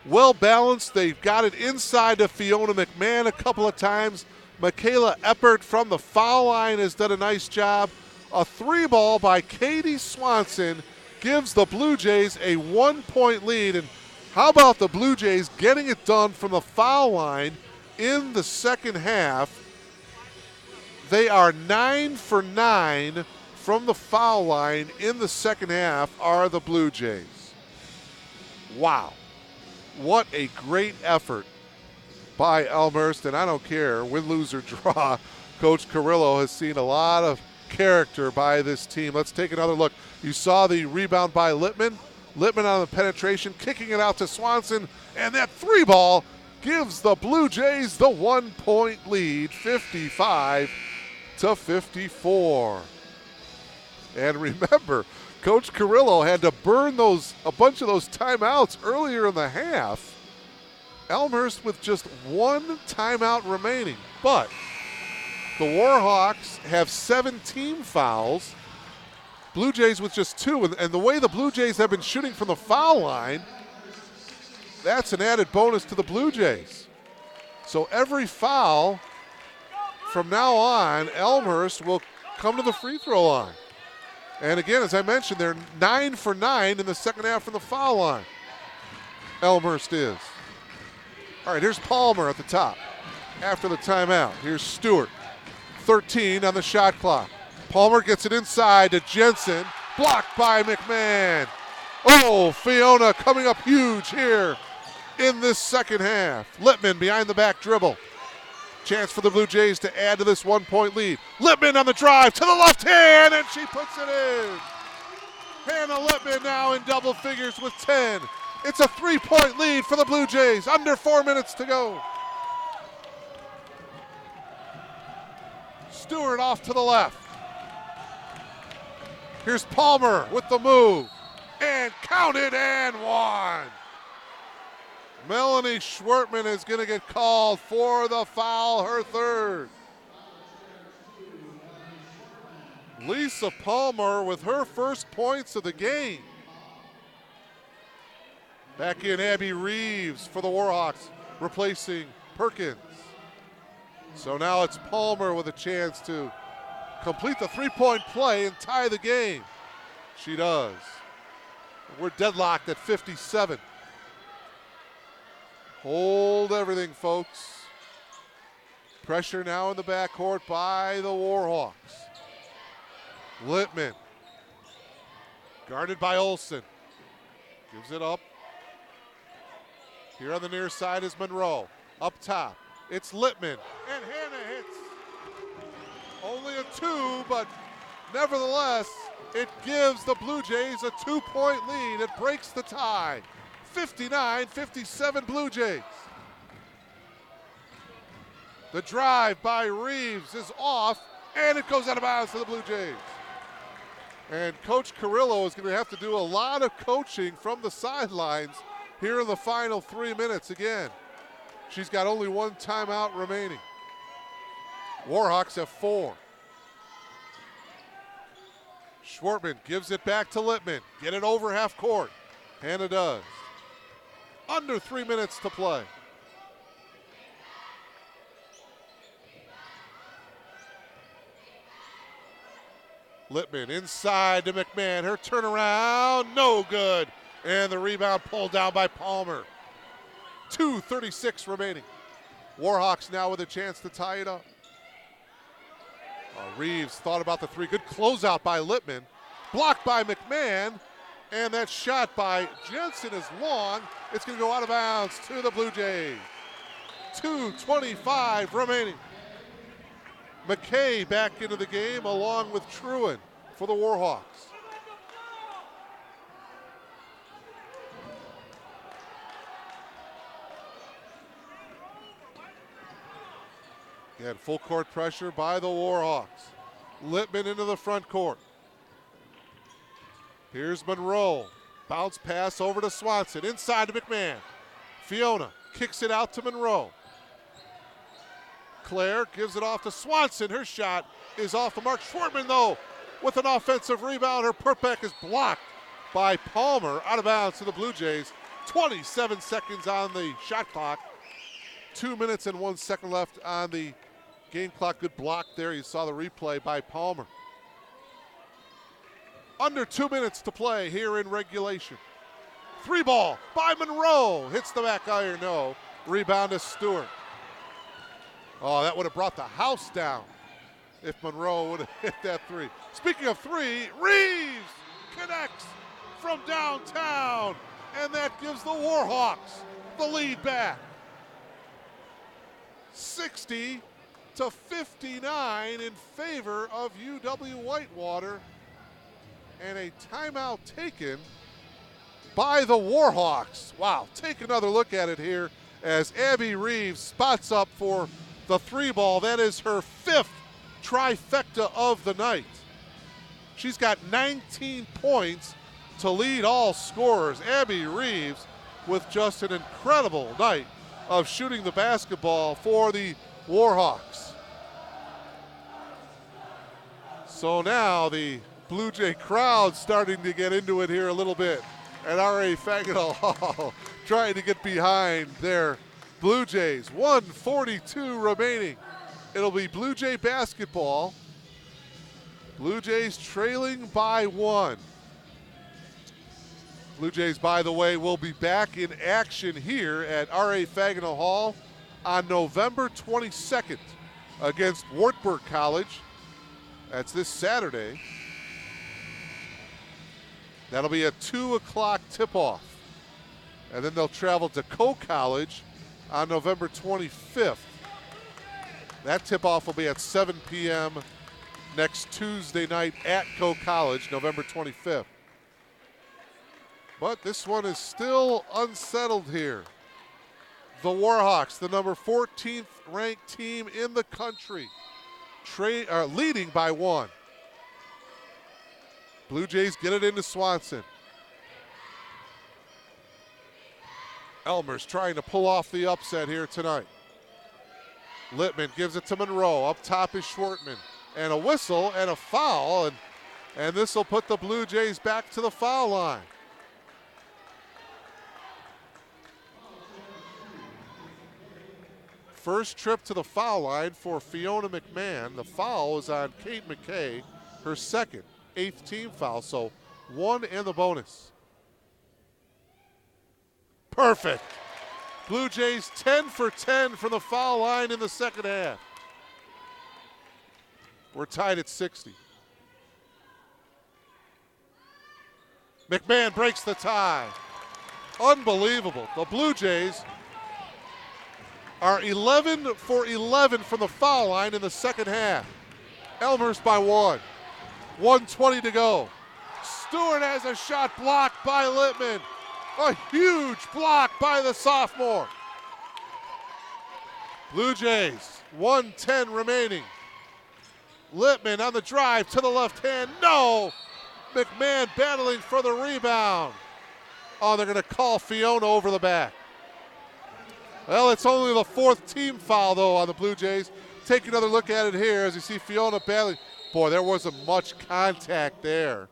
Well balanced. They've got it inside to Fiona McMahon a couple of times. Michaela Eppert from the foul line has done a nice job. A three ball by Katie Swanson gives the Blue Jays a 1-point lead. And how about the Blue Jays getting it done from the foul line in the second half? They are 9 for 9 from the foul line in the second half are the Blue Jays. Wow. What a great effort by Elmhurst, and I don't care, win, lose, or draw. Coach Carrillo has seen a lot of character by this team. Let's take another look. You saw the rebound by Littman. Littman on the penetration, kicking it out to Swanson, and that three ball gives the Blue Jays the 1-point lead, 55-54. And remember, Coach Carrillo had to burn a bunch of those timeouts earlier in the half. Elmhurst with just one timeout remaining, but the Warhawks have 17 fouls. Blue Jays with just 2, and the way the Blue Jays have been shooting from the foul line, that's an added bonus to the Blue Jays. So every foul from now on, Elmhurst will come to the free throw line. And again, as I mentioned, they're 9 for 9 in the second half from the foul line. Elmhurst is. All right, here's Palmer at the top after the timeout. Here's Stewart, 13 on the shot clock. Palmer gets it inside to Jensen, blocked by McMahon. Oh, Fiona coming up huge here in this second half. Littman behind the back dribble. Chance for the Blue Jays to add to this 1-point lead. Littman on the drive to the left hand, and she puts it in. Hannah Littman now in double figures with 10. It's a 3-point lead for the Blue Jays, under 4 minutes to go. Stewart off to the left. Here's Palmer with the move, and counted and one. Melanie Schwertman is going to get called for the foul, her third. Lisa Palmer with her first points of the game. Back in Abby Reeves for the Warhawks, replacing Perkins. So now it's Palmer with a chance to complete the three-point play and tie the game. She does. We're deadlocked at 57. Hold everything, folks. Pressure now in the backcourt by the Warhawks. Littman. Guarded by Olsen. Gives it up. Here on the near side is Monroe. Up top, it's Littman. And Hannah hits. Only a 2, but nevertheless, it gives the Blue Jays a 2-point lead. It breaks the tie. 59-57 Blue Jays. The drive by Reeves is off, and it goes out of bounds to the Blue Jays. And Coach Carrillo is going to have to do a lot of coaching from the sidelines here in the final 3 minutes again. She's got only one timeout remaining. Warhawks have 4. Schwartman gives it back to Littman. Get it over half court. Hannah does. Under 3 minutes to play. Littman inside to McMahon. Her turnaround, no good. And the rebound pulled down by Palmer. 2:36 remaining. Warhawks now with a chance to tie it up. Reeves thought about the 3. Good closeout by Littman. Blocked by McMahon. And that shot by Jensen is long. It's going to go out of bounds to the Blue Jays. 2:25 remaining. McKay back into the game along with Truan for the Warhawks. Again, full court pressure by the Warhawks. Littman into the front court. Here's Monroe. Bounce pass over to Swanson. Inside to McMahon. Fiona kicks it out to Monroe. Claire gives it off to Swanson. Her shot is off the mark. Schwartman, though, with an offensive rebound. Her putback is blocked by Palmer. Out of bounds to the Blue Jays. 27 seconds on the shot clock. 2 minutes and 1 second left on the game clock. Good block there. You saw the replay by Palmer. Under 2 minutes to play here in regulation. 3 ball by Monroe. Hits the back iron, no. Rebound to Stewart. Oh, that would have brought the house down if Monroe would have hit that 3. Speaking of 3, Reeves connects from downtown, and that gives the Warhawks the lead back. 60-59 in favor of UW-Whitewater, and a timeout taken by the Warhawks. Wow, take another look at it here as Abby Reeves spots up for the 3 ball. That is her 5th trifecta of the night. She's got 19 points to lead all scorers. Abby Reeves with just an incredible night of shooting the basketball for the Warhawks. So now the Blue Jay crowd starting to get into it here a little bit at R.A. Fagenal Hall, trying to get behind their Blue Jays. 1:42 remaining. It'll be Blue Jay basketball. Blue Jays trailing by 1. Blue Jays, by the way, will be back in action here at R.A. Fagenal Hall on November 22nd against Wartburg College. That's this Saturday. That'll be a 2 o'clock tip-off. And then they'll travel to Coe College on November 25th. That tip-off will be at 7 p.m. next Tuesday night at Coe College, November 25th. But this one is still unsettled here. The Warhawks, the number 14th ranked team in the country, leading by 1. Blue Jays get it into Swanson. Elmhurst trying to pull off the upset here tonight. Littman gives it to Monroe. Up top is Schwartman. And a whistle and a foul, and this will put the Blue Jays back to the foul line. First trip to the foul line for Fiona McMahon. The foul is on Kate McKay, her second, 8th team foul, so 1 and the bonus. Perfect. Blue Jays 10 for 10 from the foul line in the second half. We're tied at 60. McMahon breaks the tie. Unbelievable. The Blue Jays are 11 for 11 from the foul line in the second half. Elmhurst by 1. 1:20 to go. Stewart has a shot blocked by Littman. A huge block by the sophomore. Blue Jays, 1:10 remaining. Littman on the drive to the left hand. No! McMahon battling for the rebound. Oh, they're going to call Fiona over the back. Well, it's only the 4th team foul, though, on the Blue Jays. Take another look at it here as you see Fiona battling. Boy, there wasn't much contact there.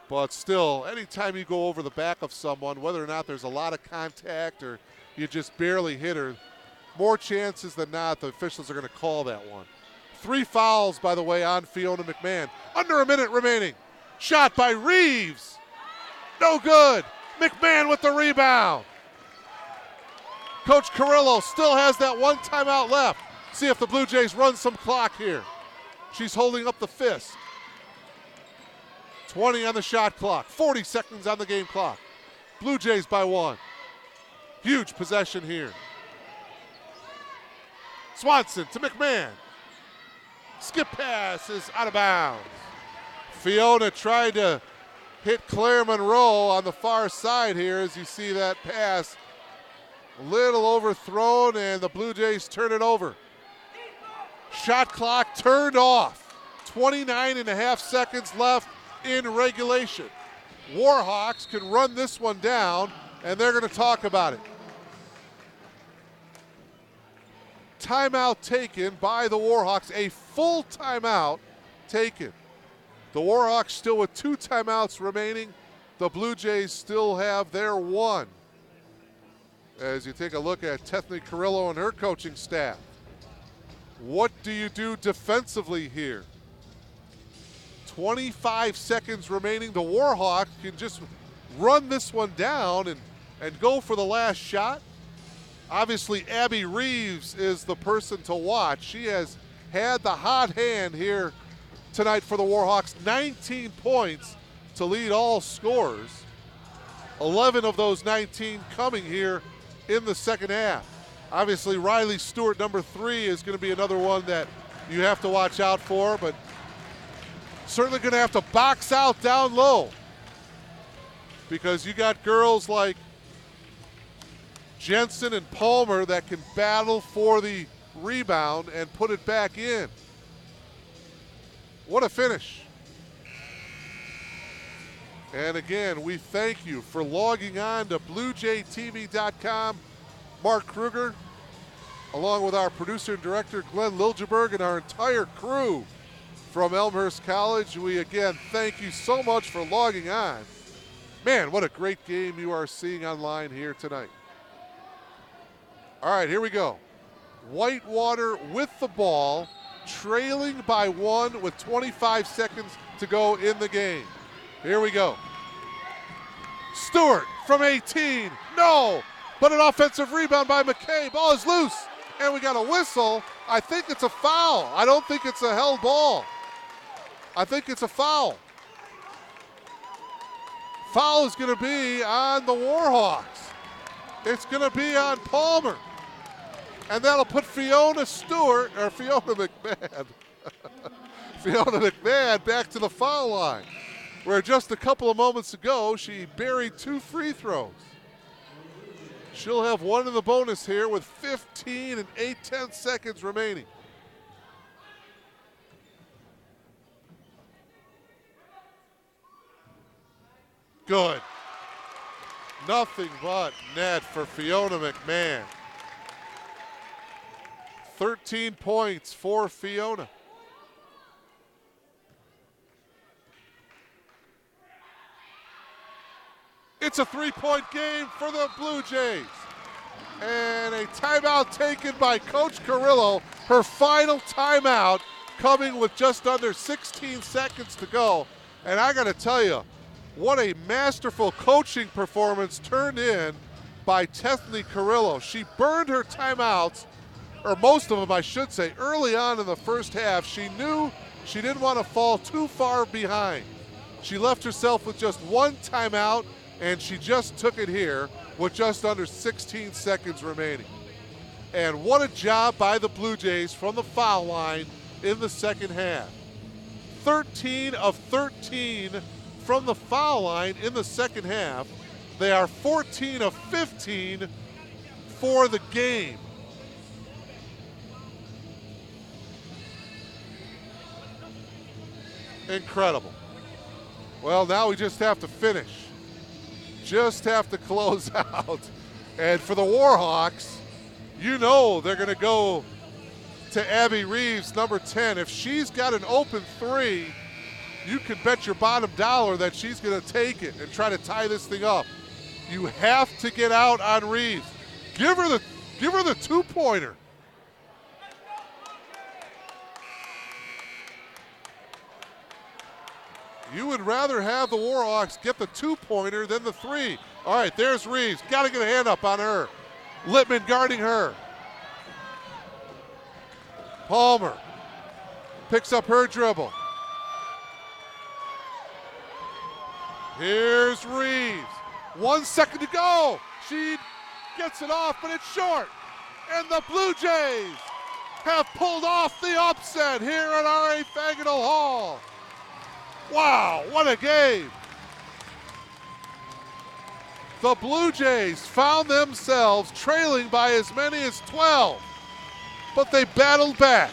But still, anytime you go over the back of someone, whether or not there's a lot of contact or you just barely hit her, more chances than not the officials are going to call that one. 3 fouls, by the way, on Fiona McMahon. Under a minute remaining. Shot by Reeves. No good. McMahon with the rebound. Coach Carrillo still has that 1 timeout left. See if the Blue Jays run some clock here. She's holding up the fist. 20 on the shot clock. 40 seconds on the game clock. Blue Jays by 1. Huge possession here. Swanson to McMahon. Skip pass is out of bounds. Fiona tried to hit Claire Monroe on the far side here as you see that pass. A little overthrown and the Blue Jays turn it over. Shot clock turned off. 29 and a half seconds left in regulation. Warhawks can run this one down and they're going to talk about it. Timeout taken by the Warhawks, a full timeout taken. The Warhawks still with 2 timeouts remaining. The Blue Jays still have their 1. As you take a look at Tethany Carrillo and her coaching staff. What do you do defensively here? 25 seconds remaining. The Warhawks can just run this one down and go for the last shot. Obviously, Abby Reeves is the person to watch. She has had the hot hand here tonight for the Warhawks. 19 points to lead all scorers. 11 of those 19 coming here in the second half. Obviously, Riley Stewart, number 3, is going to be another one that you have to watch out for, but certainly going to have to box out down low because you got girls like Jensen and Palmer that can battle for the rebound and put it back in. What a finish. And again, we thank you for logging on to BlueJayTV.com. Mark Kruger, along with our producer and director, Glenn Liljeberg, and our entire crew from Elmhurst College. We again thank you so much for logging on. Man, what a great game you are seeing online here tonight. All right, here we go. Whitewater with the ball, trailing by 1 with 25 seconds to go in the game. Here we go. Stewart from 18, no, but an offensive rebound by McKay. Ball is loose, and we got a whistle. I think it's a foul. I don't think it's a held ball. I think it's a foul. Foul is going to be on the Warhawks. It's going to be on Palmer. And that'll put Fiona McMahon, Fiona McMahon back to the foul line, where just a couple of moments ago she buried 2 free throws. She'll have 1 in the bonus here with 15 and 8/10 seconds remaining. Good. Nothing but net for Fiona McMahon. 13 points for Fiona. It's a 3-point game for the Blue Jays. And a timeout taken by Coach Carrillo. Her final timeout coming with just under 16 seconds to go. And I got to tell you, What a masterful coaching performance turned in by Tethany Carrillo. She burned her timeouts, or most of them I should say, early on in the first half. She knew she didn't want to fall too far behind. She left herself with just one timeout, and she just took it here with just under 16 seconds remaining. And what a job by the Blue Jays from the foul line in the second half. 13 of 13 from the foul line in the second half. They are 14 of 15 for the game. Incredible. Well, now we just have to finish. Just have to close out. And for the Warhawks, you know they're going to go to Abby Reeves, number 10. If she's got an open three, you can bet your bottom dollar that she's going to take it and try to tie this thing up. You have to get out on Reeves. Give her the two-pointer. You would rather have the Warhawks get the two-pointer than the three. All right, there's Reeves. Got to get a hand up on her. Littman guarding her. Palmer picks up her dribble. Here's Reeves. 1 second to go. She gets it off, but it's short. And the Blue Jays have pulled off the upset here at R.A. Fagenal Hall. Wow, what a game. The Blue Jays found themselves trailing by as many as 12, but they battled back.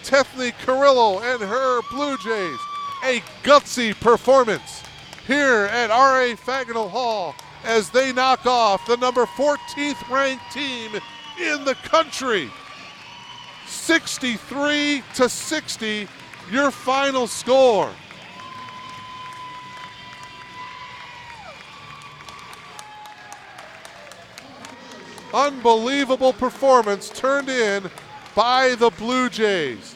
Tethany Carrillo and her Blue Jays, a gutsy performance here at R.A. Fagenal Hall as they knock off the number 14th ranked team in the country. 63-60, your final score. Unbelievable performance turned in by the Blue Jays.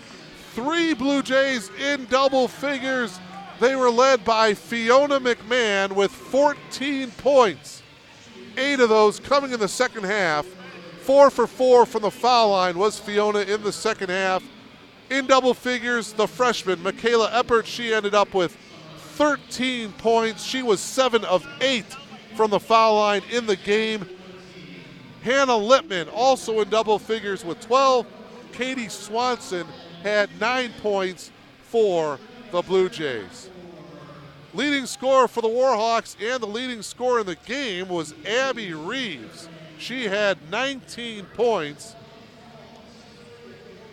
3 Blue Jays in double figures. They were led by Fiona McMahon with 14 points. 8 of those coming in the second half. 4 for 4 from the foul line was Fiona in the second half. In double figures, the freshman, Michaela Eppert, she ended up with 13 points. She was 7 of 8 from the foul line in the game. Hannah Littman also in double figures with 12. Katie Swanson had 9 points for the Blue Jays. Leading scorer for the Warhawks and the leading scorer in the game was Abby Reeves. She had 19 points.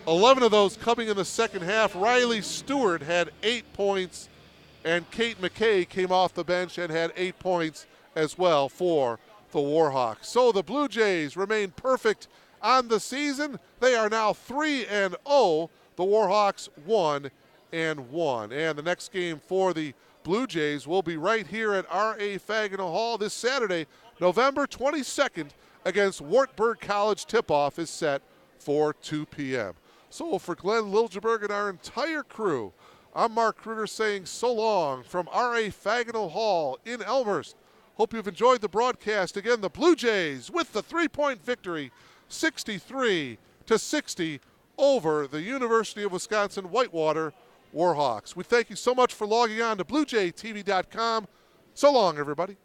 11 of those coming in the second half. Riley Stewart had 8 points, and Kate McKay came off the bench and had 8 points as well for the Warhawks. So the Blue Jays remain perfect on the season. They are now 3-0. The Warhawks 1-1. And the next game for the Blue Jays will be right here at R.A. Fagenal Hall this Saturday, November 22nd, against Wartburg College. Tip-off is set for 2 p.m. So for Glenn Liljeberg and our entire crew, I'm Mark Kruger saying so long from R.A. Fagenal Hall in Elmhurst. Hope you've enjoyed the broadcast. Again, the Blue Jays with the 3-point victory, 63-60 over the University of Wisconsin Whitewater Warhawks. We thank you so much for logging on to BlueJayTV.com. So long, everybody.